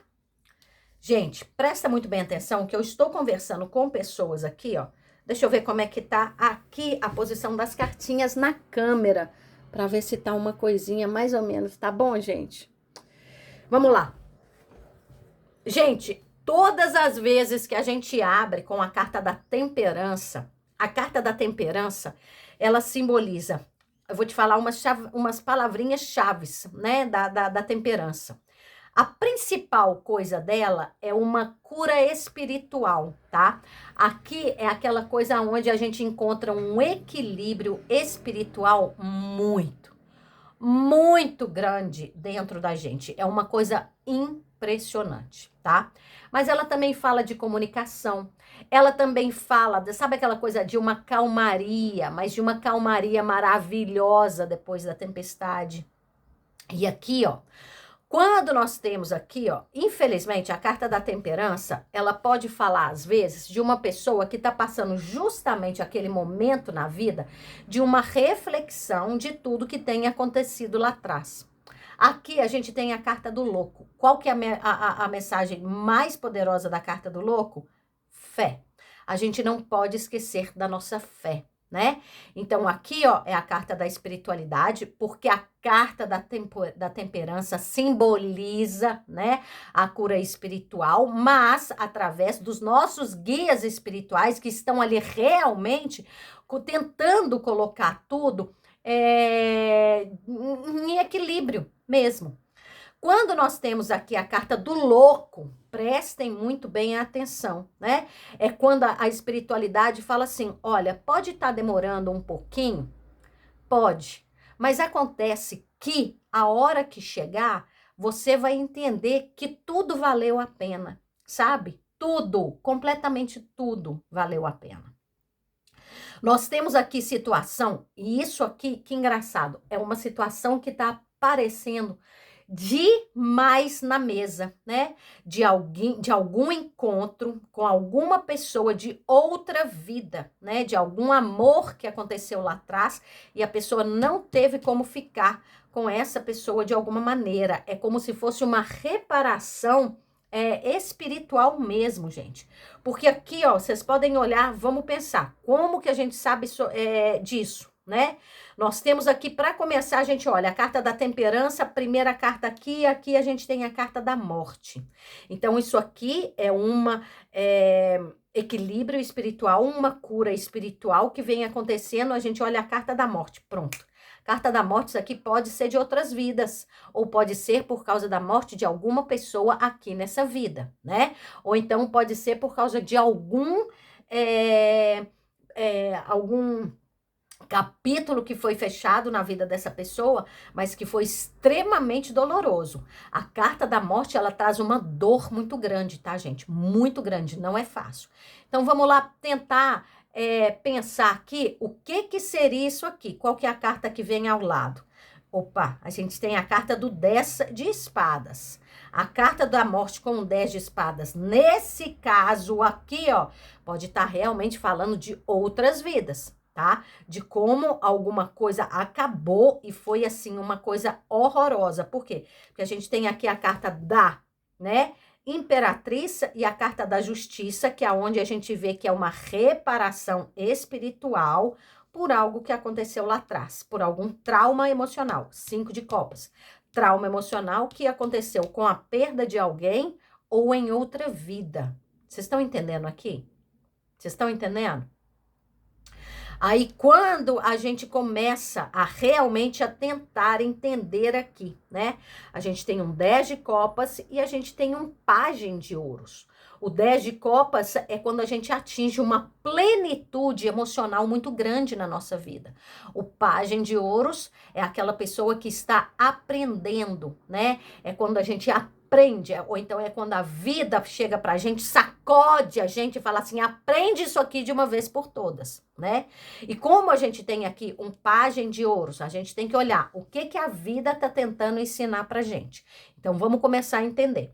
Gente, presta muito bem atenção que eu estou conversando com pessoas aqui, ó. Deixa eu ver como é que tá aqui a posição das cartinhas na câmera, para ver se tá uma coisinha mais ou menos, tá bom, gente? Vamos lá. Gente, todas as vezes que a gente abre com a carta da temperança, a carta da temperança, ela simboliza, eu vou te falar umas palavrinhas chaves, né, da temperança. A principal coisa dela é uma cura espiritual, tá? Aqui é aquela coisa onde a gente encontra um equilíbrio espiritual muito grande dentro da gente. É uma coisa impressionante, tá? Mas ela também fala de comunicação. Ela também fala, sabe aquela coisa de uma calmaria, mas de uma calmaria maravilhosa depois da tempestade. E aqui, ó, quando nós temos aqui, ó, infelizmente, a carta da temperança, ela pode falar, às vezes, de uma pessoa que está passando justamente aquele momento na vida de uma reflexão de tudo que tem acontecido lá atrás. Aqui a gente tem a carta do louco. Qual que é a mensagem mais poderosa da carta do louco? Fé. A gente não pode esquecer da nossa fé, né? Então aqui, ó, é a carta da espiritualidade, porque a carta da temperança simboliza, né, a cura espiritual, mas através dos nossos guias espirituais que estão ali realmente tentando colocar tudo em equilíbrio mesmo. Quando nós temos aqui a carta do louco, prestem muito bem atenção, né? É quando a espiritualidade fala assim, olha, pode estar demorando um pouquinho, pode, mas acontece que a hora que chegar, você vai entender que tudo valeu a pena, sabe? Tudo, completamente tudo valeu a pena. Nós temos aqui situação, e isso aqui, que engraçado, é uma situação que está aparecendo demais na mesa, né? De algum encontro com alguma pessoa de outra vida, né? De algum amor que aconteceu lá atrás e a pessoa não teve como ficar com essa pessoa de alguma maneira. É como se fosse uma reparação espiritual mesmo, gente. Porque aqui, ó, vocês podem olhar, vamos pensar, como que a gente sabe disso, né? Nós temos aqui, para começar, a gente olha a carta da temperança, a primeira carta aqui, aqui a gente tem a carta da morte. Então, isso aqui é equilíbrio espiritual, uma cura espiritual que vem acontecendo, a gente olha a carta da morte, pronto. Carta da morte, isso aqui pode ser de outras vidas, ou pode ser por causa da morte de alguma pessoa aqui nessa vida, né? Ou então pode ser por causa de algum capítulo que foi fechado na vida dessa pessoa, mas que foi extremamente doloroso. A carta da morte, ela traz uma dor muito grande, tá, gente? Muito grande, não é fácil. Então, vamos lá tentar pensar aqui, o que seria isso aqui? Qual que é a carta que vem ao lado? Opa, a gente tem a carta do 10 de espadas. A carta da morte com o 10 de espadas. Nesse caso aqui, ó, pode estar realmente falando de outras vidas, tá? De como alguma coisa acabou e foi, assim, uma coisa horrorosa. Por quê? Porque a gente tem aqui a carta da, né, imperatriz e a carta da justiça, que é onde a gente vê que é uma reparação espiritual por algo que aconteceu lá atrás, por algum trauma emocional. 5 de copas. Trauma emocional que aconteceu com a perda de alguém ou em outra vida. Vocês estão entendendo aqui? Vocês estão entendendo? Aí, quando a gente começa a realmente a tentar entender aqui, né? A gente tem um 10 de copas e a gente tem um pajem de ouros. O 10 de copas é quando a gente atinge uma plenitude emocional muito grande na nossa vida. O pajem de ouros é aquela pessoa que está aprendendo, né? É quando a gente aprende, ou então é quando a vida chega pra gente, sacode a gente e fala assim, aprende isso aqui de uma vez por todas, né? E como a gente tem aqui um pajem de ouros, a gente tem que olhar o que a vida tá tentando ensinar pra gente. Então, vamos começar a entender.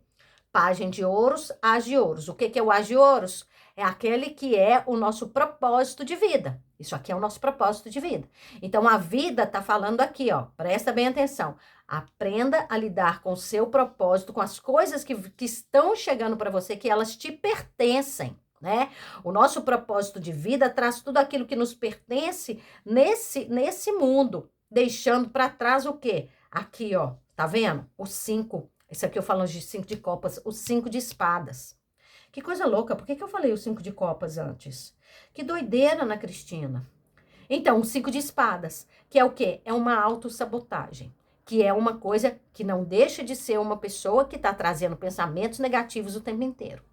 Pajem de ouros, as de ouros. O que é o as de ouros? É aquele que é o nosso propósito de vida. Isso aqui é o nosso propósito de vida. Então, a vida tá falando aqui, ó. Presta bem atenção. Aprenda a lidar com o seu propósito, com as coisas que estão chegando para você, que elas te pertencem, né? O nosso propósito de vida traz tudo aquilo que nos pertence nesse mundo, deixando para trás o quê? Aqui, ó. Tá vendo? Os 5. Esse aqui eu falo de 5 de copas, os 5 de espadas. Que coisa louca, por que eu falei os 5 de copas antes? Que doideira, Ana Cristina. Então, o 5 de espadas, que é o quê? É uma autossabotagem, que é uma coisa que não deixa de ser uma pessoa que está trazendo pensamentos negativos o tempo inteiro.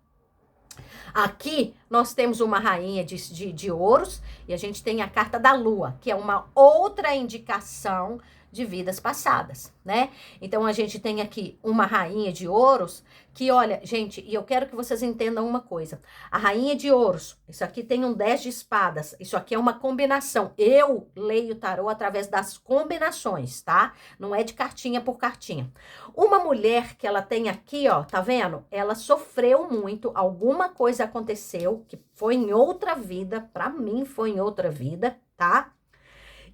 Aqui, nós temos uma rainha de ouros e a gente tem a carta da lua, que é uma outra indicação de vidas passadas, né? Então, a gente tem aqui uma rainha de ouros que, olha, gente, e eu quero que vocês entendam uma coisa. A rainha de ouros, isso aqui tem um 10 de espadas, isso aqui é uma combinação. Eu leio o tarô através das combinações, tá? Não é de cartinha por cartinha. Uma mulher que ela tem aqui, ó, tá vendo? Ela sofreu muito, alguma coisa aconteceu, que foi em outra vida, pra mim foi em outra vida, tá?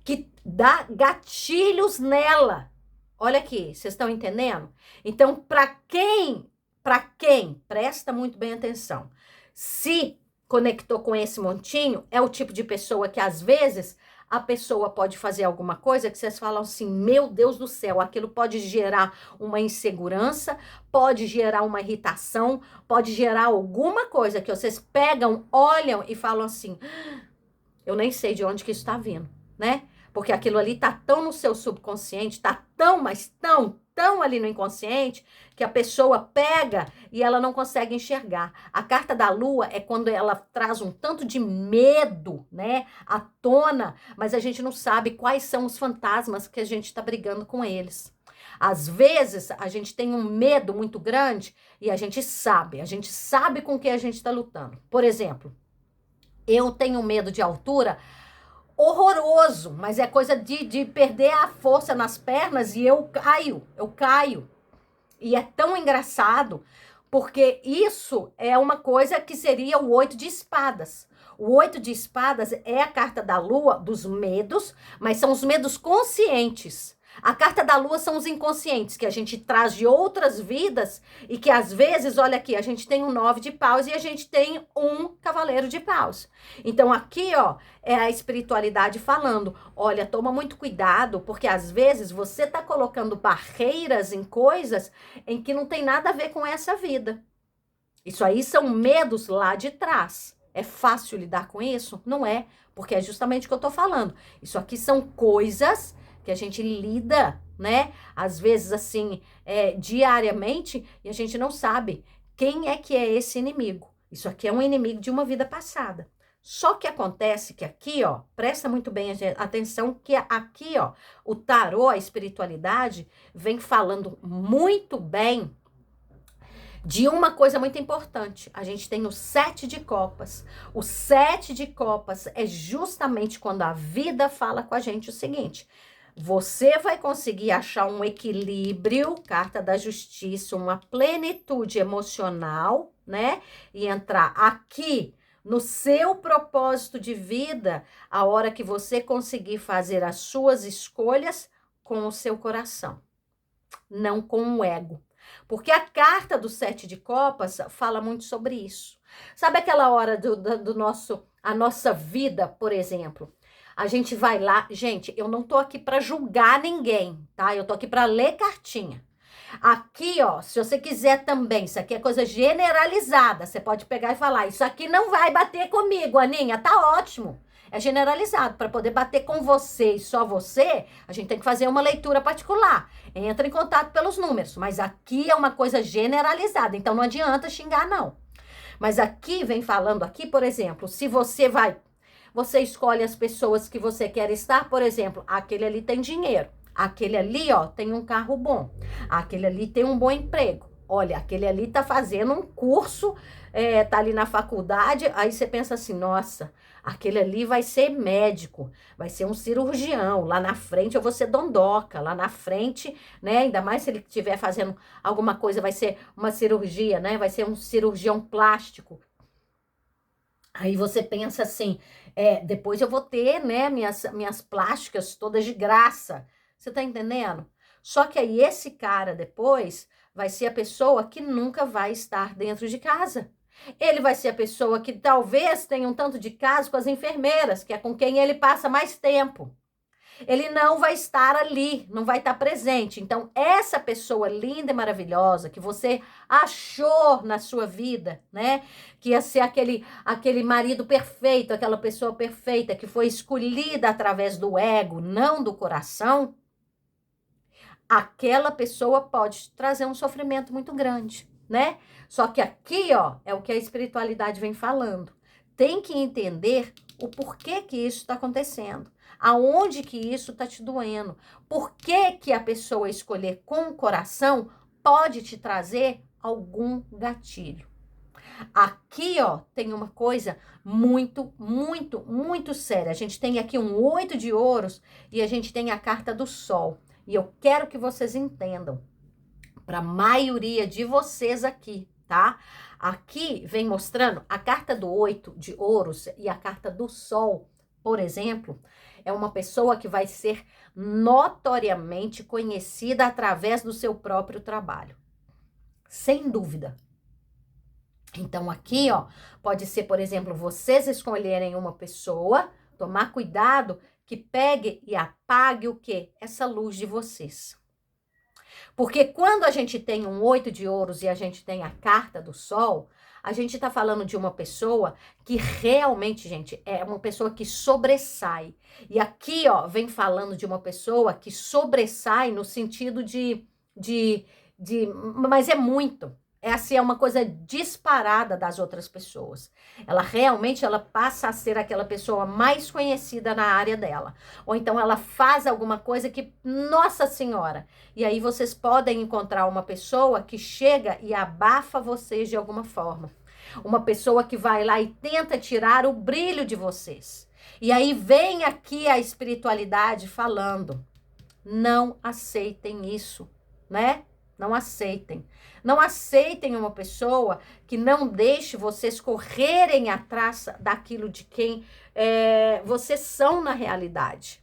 Que dá gatilhos nela. Olha aqui, vocês estão entendendo? Então, para quem, presta muito bem atenção, se conectou com esse montinho, é o tipo de pessoa que às vezes a pessoa pode fazer alguma coisa que vocês falam assim, meu Deus do céu, aquilo pode gerar uma insegurança, pode gerar uma irritação, pode gerar alguma coisa que vocês pegam, olham e falam assim, eu nem sei de onde que isso está vindo, né? Porque aquilo ali tá tão no seu subconsciente, tá tão, mas tão ali no inconsciente, que a pessoa pega e ela não consegue enxergar. A carta da lua é quando ela traz um tanto de medo, né, à tona, mas a gente não sabe quais são os fantasmas que a gente tá brigando com eles. Às vezes, a gente tem um medo muito grande e a gente sabe com que a gente tá lutando. Por exemplo, eu tenho medo de altura horroroso, mas é coisa de perder a força nas pernas e eu caio. E é tão engraçado, porque isso é uma coisa que seria o 8 de espadas. O 8 de espadas é a carta da lua dos medos, mas são os medos conscientes. A carta da lua são os inconscientes, que a gente traz de outras vidas e que às vezes, olha aqui, a gente tem um 9 de paus e a gente tem um cavaleiro de paus. Então aqui, ó, é a espiritualidade falando, olha, toma muito cuidado, porque às vezes você tá colocando barreiras em coisas em que não tem nada a ver com essa vida. Isso aí são medos lá de trás. É fácil lidar com isso? Não é, porque é justamente o que eu tô falando. Isso aqui são coisas que a gente lida, né? Às vezes, assim, diariamente, e a gente não sabe quem é que é esse inimigo. Isso aqui é um inimigo de uma vida passada. Só que acontece que aqui, ó, presta muito bem atenção, que aqui, ó, o tarô, a espiritualidade, vem falando muito bem de uma coisa muito importante. A gente tem o 7 de copas. O 7 de copas é justamente quando a vida fala com a gente o seguinte: você vai conseguir achar um equilíbrio, carta da justiça, uma plenitude emocional, né? E entrar aqui no seu propósito de vida, a hora que você conseguir fazer as suas escolhas com o seu coração, não com o ego. Porque a carta do 7 de copas fala muito sobre isso. Sabe aquela hora a nossa vida, por exemplo? A gente vai lá, gente, eu não tô aqui para julgar ninguém, tá? Eu tô aqui para ler cartinha. Aqui, ó, se você quiser também, isso aqui é coisa generalizada, você pode pegar e falar, isso aqui não vai bater comigo, Aninha, tá ótimo. É generalizado, para poder bater com você e só você, a gente tem que fazer uma leitura particular. Entra em contato pelos números, mas aqui é uma coisa generalizada, então não adianta xingar, não. Mas aqui vem falando aqui, por exemplo, se você escolhe as pessoas que você quer estar, por exemplo, aquele ali tem dinheiro, aquele ali, ó, tem um carro bom, aquele ali tem um bom emprego, olha, aquele ali tá fazendo um curso, tá ali na faculdade, aí você pensa assim, nossa, Aquele ali vai ser médico, vai ser um cirurgião. Lá na frente eu vou ser dondoca. Lá na frente, né? Ainda mais se ele estiver fazendo alguma coisa, vai ser uma cirurgia, né? Vai ser um cirurgião plástico. Aí você pensa assim, depois eu vou ter, né, minhas plásticas todas de graça. Você tá entendendo? Só que aí esse cara depois vai ser a pessoa que nunca vai estar dentro de casa. Ele vai ser a pessoa que talvez tenha um tanto de caso com as enfermeiras, que é com quem ele passa mais tempo. Ele não vai estar ali, não vai estar presente. Então, essa pessoa linda e maravilhosa que você achou na sua vida, né? Que ia ser aquele marido perfeito, aquela pessoa perfeita que foi escolhida através do ego, não do coração. Aquela pessoa pode trazer um sofrimento muito grande, né? Só que aqui, ó, é o que a espiritualidade vem falando. Tem que entender o porquê que isso está acontecendo. Aonde que isso está te doendo? Por que que a pessoa escolher com o coração pode te trazer algum gatilho? Aqui, ó, tem uma coisa muito, muito, muito séria. A gente tem aqui um 8 de ouros e a gente tem a carta do sol. E eu quero que vocês entendam, para a maioria de vocês aqui, tá? Aqui vem mostrando a carta do 8 de ouros e a carta do sol, por exemplo, é uma pessoa que vai ser notoriamente conhecida através do seu próprio trabalho. Sem dúvida. Então, aqui, ó, pode ser, por exemplo, vocês escolherem uma pessoa, tomar cuidado que pegue e apague o quê? Essa luz de vocês. Porque quando a gente tem um 8 de ouros e a gente tem a carta do sol, a gente tá falando de uma pessoa que realmente, gente, é uma pessoa que sobressai. E aqui, ó, vem falando de uma pessoa que sobressai no sentido mas é muito. É assim, é uma coisa disparada das outras pessoas. Ela realmente, ela passa a ser aquela pessoa mais conhecida na área dela. Ou então ela faz alguma coisa que, nossa senhora. E aí vocês podem encontrar uma pessoa que chega e abafa vocês de alguma forma. Uma pessoa que vai lá e tenta tirar o brilho de vocês. E aí vem aqui a espiritualidade falando: não aceitem isso, né? Não aceitem. Não aceitem uma pessoa que não deixe vocês correrem atrás daquilo de quem vocês são na realidade.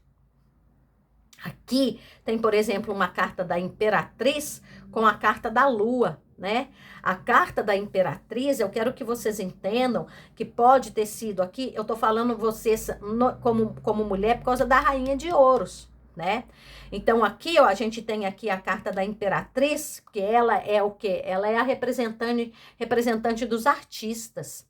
Aqui tem, por exemplo, uma carta da Imperatriz com a carta da Lua, né? A carta da Imperatriz, eu quero que vocês entendam que pode ter sido aqui, eu tô falando vocês como mulher por causa da Rainha de Ouros, né? Então aqui, ó, a gente tem aqui a carta da Imperatriz, que ela é o quê? Ela é a representante dos artistas.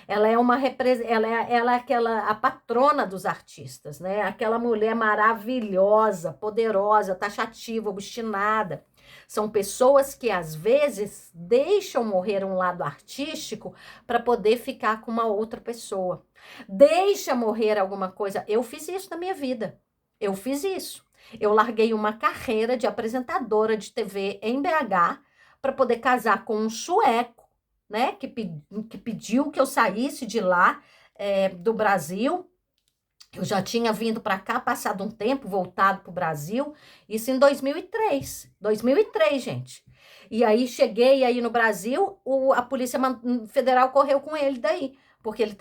Ela é ela é a patrona dos artistas, né? Aquela mulher maravilhosa, poderosa, taxativa, obstinada. São pessoas que às vezes deixam morrer um lado artístico para poder ficar com uma outra pessoa. Deixa morrer alguma coisa. Eu fiz isso na minha vida. Eu fiz isso. Eu larguei uma carreira de apresentadora de TV em BH para poder casar com um sueco, né? Que pediu que eu saísse de lá, do Brasil. Eu já tinha vindo para cá, passado um tempo, voltado para o Brasil, isso em 2003. 2003, gente. E aí cheguei aí no Brasil, a Polícia Federal correu com ele daí, porque ele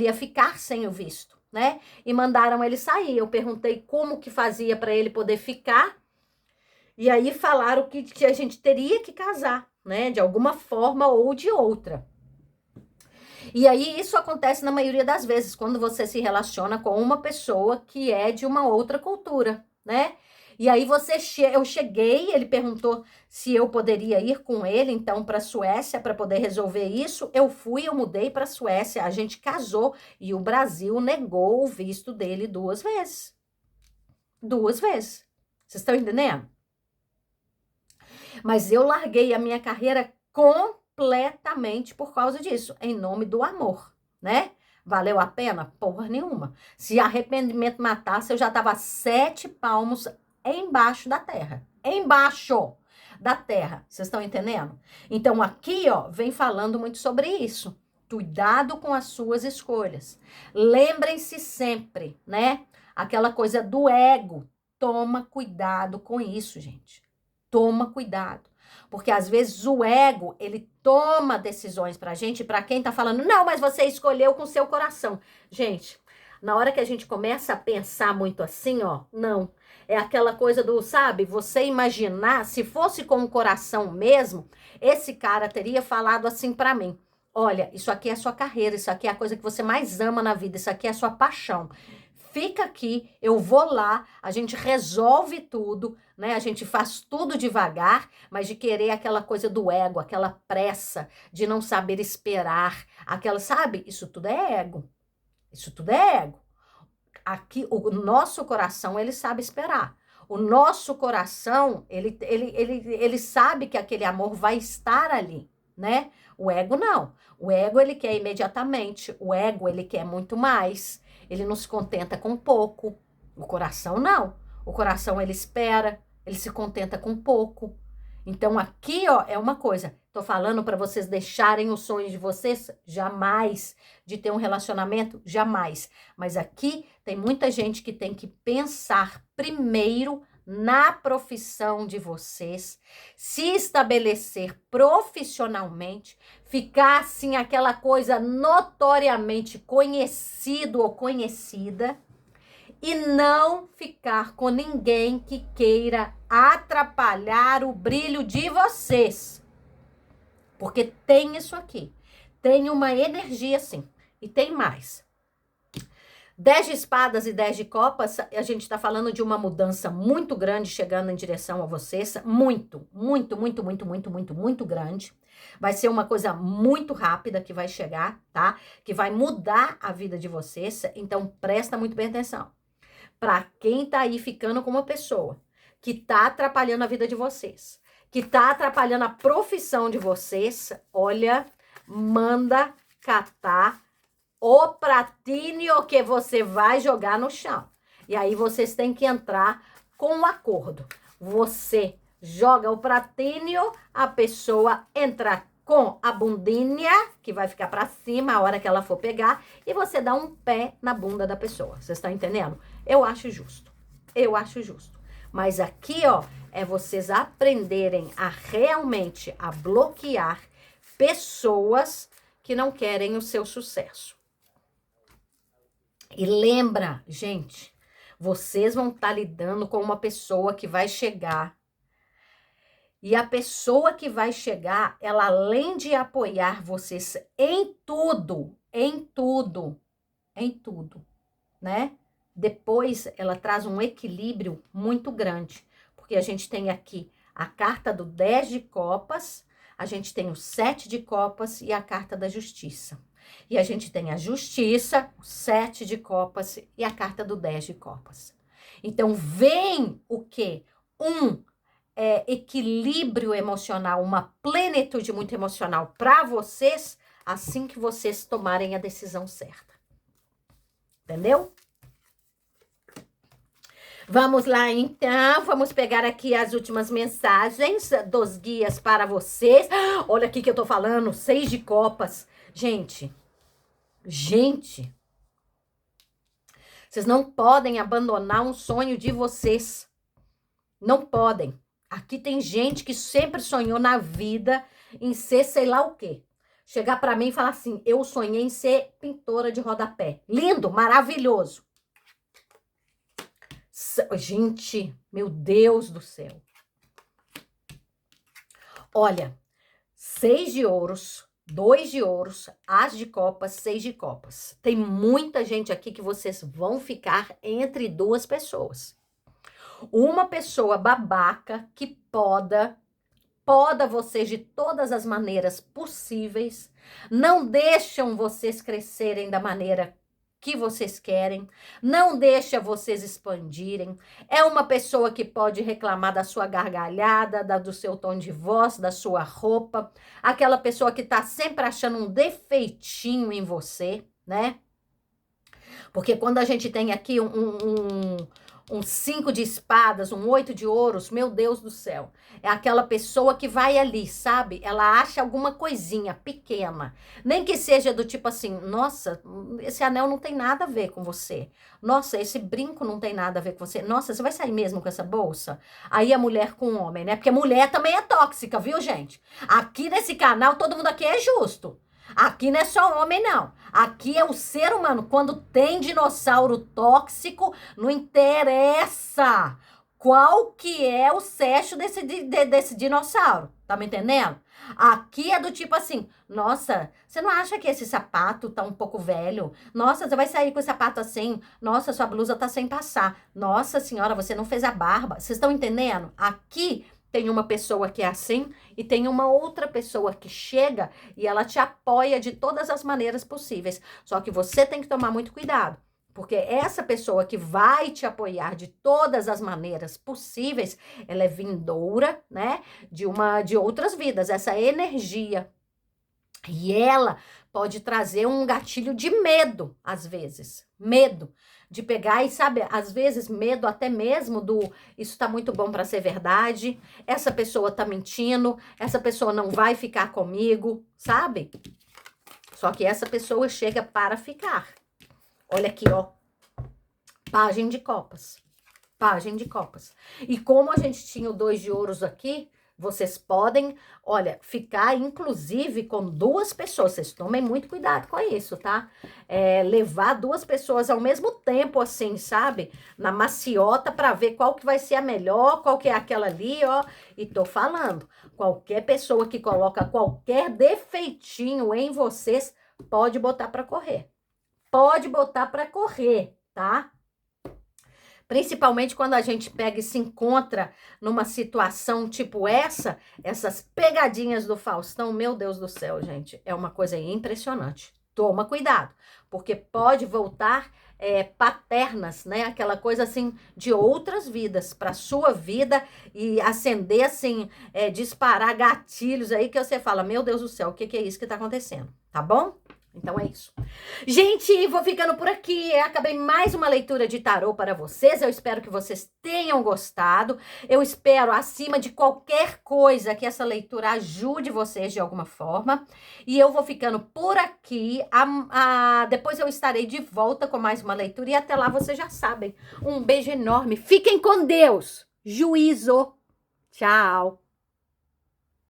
ia ficar sem o visto, né? E mandaram ele sair. Eu perguntei como que fazia para ele poder ficar. E aí falaram que a gente teria que casar, né? De alguma forma ou de outra. E aí isso acontece na maioria das vezes, quando você se relaciona com uma pessoa que é de uma outra cultura, né? E aí eu cheguei, ele perguntou se eu poderia ir com ele, então, para a Suécia, para poder resolver isso. Eu fui, eu mudei para a Suécia, a gente casou e o Brasil negou o visto dele 2 vezes. 2 vezes. Vocês estão entendendo? Mas eu larguei a minha carreira completamente por causa disso, em nome do amor, né? Valeu a pena? Porra nenhuma. Se arrependimento matasse, eu já tava 7 palmos embaixo da terra. Embaixo da terra. Vocês estão entendendo? Então aqui, ó, vem falando muito sobre isso. Cuidado com as suas escolhas. Lembrem-se sempre, né? Aquela coisa do ego. Toma cuidado com isso, gente. Toma cuidado. Porque às vezes o ego, ele toma decisões pra gente, pra quem tá falando, não, mas você escolheu com seu coração. Gente, na hora que a gente começa a pensar muito assim, ó, não. É aquela coisa do, sabe, você imaginar, se fosse com o coração mesmo, esse cara teria falado assim pra mim. Olha, isso aqui é a sua carreira, isso aqui é a coisa que você mais ama na vida, isso aqui é a sua paixão. Fica aqui, eu vou lá, a gente resolve tudo, né? A gente faz tudo devagar, mas de querer aquela coisa do ego, aquela pressa de não saber esperar, aquela, sabe? Isso tudo é ego. Isso tudo é ego. Aqui, o nosso coração, ele sabe esperar. O nosso coração, ele sabe que aquele amor vai estar ali, né? O ego não. O ego, ele quer imediatamente. O ego, ele quer muito mais. Ele não se contenta com pouco. O coração, não. O coração, ele espera. Ele se contenta com pouco. Então, aqui, ó, é uma coisa. Tô falando para vocês deixarem os sonhos de vocês? Jamais. De ter um relacionamento? Jamais. Mas aqui tem muita gente que tem que pensar primeiro na profissão de vocês, se estabelecer profissionalmente, ficar assim aquela coisa notoriamente conhecido ou conhecida e não ficar com ninguém que queira atrapalhar o brilho de vocês. Porque tem isso aqui. Tem uma energia assim. E tem mais. 10 de espadas e 10 de copas, a gente está falando de uma mudança muito grande chegando em direção a vocês. Muito, muito, muito, muito, muito, muito, muito grande. Vai ser uma coisa muito rápida que vai chegar, tá? Que vai mudar a vida de vocês. Então, presta muito bem atenção. Para quem tá aí ficando com uma pessoa que tá atrapalhando a vida de vocês, que tá atrapalhando a profissão de vocês, olha, manda catar o pratinho que você vai jogar no chão. E aí vocês têm que entrar com um acordo. Você joga o pratinho, a pessoa entra com a bundinha, que vai ficar pra cima a hora que ela for pegar, e você dá um pé na bunda da pessoa. Vocês estão entendendo? Eu acho justo. Eu acho justo. Mas aqui, ó, é vocês aprenderem a realmente a bloquear pessoas que não querem o seu sucesso. E lembra, gente, vocês vão estar lidando com uma pessoa que vai chegar. E a pessoa que vai chegar, ela além de apoiar vocês em tudo, né? Depois ela traz um equilíbrio muito grande. Porque a gente tem aqui a carta do 10 de copas, a gente tem o 7 de copas e a carta da justiça. E a gente tem a justiça, o 7 de copas e a carta do 10 de copas. Então, vem o quê? Equilíbrio emocional, uma plenitude muito emocional para vocês, assim que vocês tomarem a decisão certa. Entendeu? Vamos lá, então. Vamos pegar aqui as últimas mensagens dos guias para vocês. Olha aqui que eu tô falando, 6 de copas. Gente, vocês não podem abandonar um sonho de vocês. Não podem. Aqui tem gente que sempre sonhou na vida em ser sei lá o quê. Chegar pra mim e falar assim, eu sonhei em ser pintora de rodapé. Lindo, maravilhoso. Gente, meu Deus do céu. Olha, 6 de ouros, 2 de ouros, as de copas, 6 de copas. Tem muita gente aqui que vocês vão ficar entre duas pessoas. Uma pessoa babaca que poda vocês de todas as maneiras possíveis, não deixam vocês crescerem da maneira que vocês querem, não deixa vocês expandirem. É uma pessoa que pode reclamar da sua gargalhada, do seu tom de voz, da sua roupa, aquela pessoa que tá sempre achando um defeitinho em você, né? Porque quando a gente tem aqui um 5 de espadas, um 8 de ouros, meu Deus do céu. É aquela pessoa que vai ali, sabe? Ela acha alguma coisinha pequena. Nem que seja do tipo assim, nossa, esse anel não tem nada a ver com você. Nossa, esse brinco não tem nada a ver com você. Nossa, você vai sair mesmo com essa bolsa? Aí a mulher com o homem, né? Porque mulher também é tóxica, viu, gente? Aqui nesse canal, todo mundo aqui é justo. Aqui não é só homem, não. Aqui é o ser humano. Quando tem dinossauro tóxico, não interessa qual que é o sexo desse dinossauro. Tá me entendendo? Aqui é do tipo assim, nossa, você não acha que esse sapato tá um pouco velho? Nossa, você vai sair com esse sapato assim? Nossa, sua blusa tá sem passar. Nossa senhora, você não fez a barba. Vocês estão entendendo? Aqui tem uma pessoa que é assim e tem uma outra pessoa que chega e ela te apoia de todas as maneiras possíveis. Só que você tem que tomar muito cuidado, porque essa pessoa que vai te apoiar de todas as maneiras possíveis, ela é vindoura, né, de outras vidas, essa energia. E ela pode trazer um gatilho de medo, às vezes. Medo de pegar e, sabe, às vezes medo até mesmo do isso tá muito bom para ser verdade, essa pessoa tá mentindo, essa pessoa não vai ficar comigo, sabe? Só que essa pessoa chega para ficar. Olha aqui, ó. Pajem de copas. Pajem de copas. E como a gente tinha o 2 de ouros aqui, vocês podem, olha, ficar inclusive com 2 pessoas. Vocês tomem muito cuidado com isso, tá? Levar 2 pessoas ao mesmo tempo, assim, sabe? Na maciota para ver qual que vai ser a melhor, qual que é aquela ali, ó. E tô falando, qualquer pessoa que coloca qualquer defeitinho em vocês, pode botar para correr. Pode botar para correr, tá? Principalmente quando a gente pega e se encontra numa situação tipo essa, essas pegadinhas do Faustão, meu Deus do céu, gente, é uma coisa impressionante. Toma cuidado, porque pode voltar paternas, né? Aquela coisa assim de outras vidas para sua vida e acender assim, disparar gatilhos aí que você fala, meu Deus do céu, o que que é isso que tá acontecendo? Tá bom? Então é isso. Gente, vou ficando por aqui. Acabei mais uma leitura de tarô para vocês. Eu espero que vocês tenham gostado. Eu espero, acima de qualquer coisa, que essa leitura ajude vocês de alguma forma. E eu vou ficando por aqui. Depois eu estarei de volta com mais uma leitura. E até lá vocês já sabem. Um beijo enorme. Fiquem com Deus. Juízo. Tchau.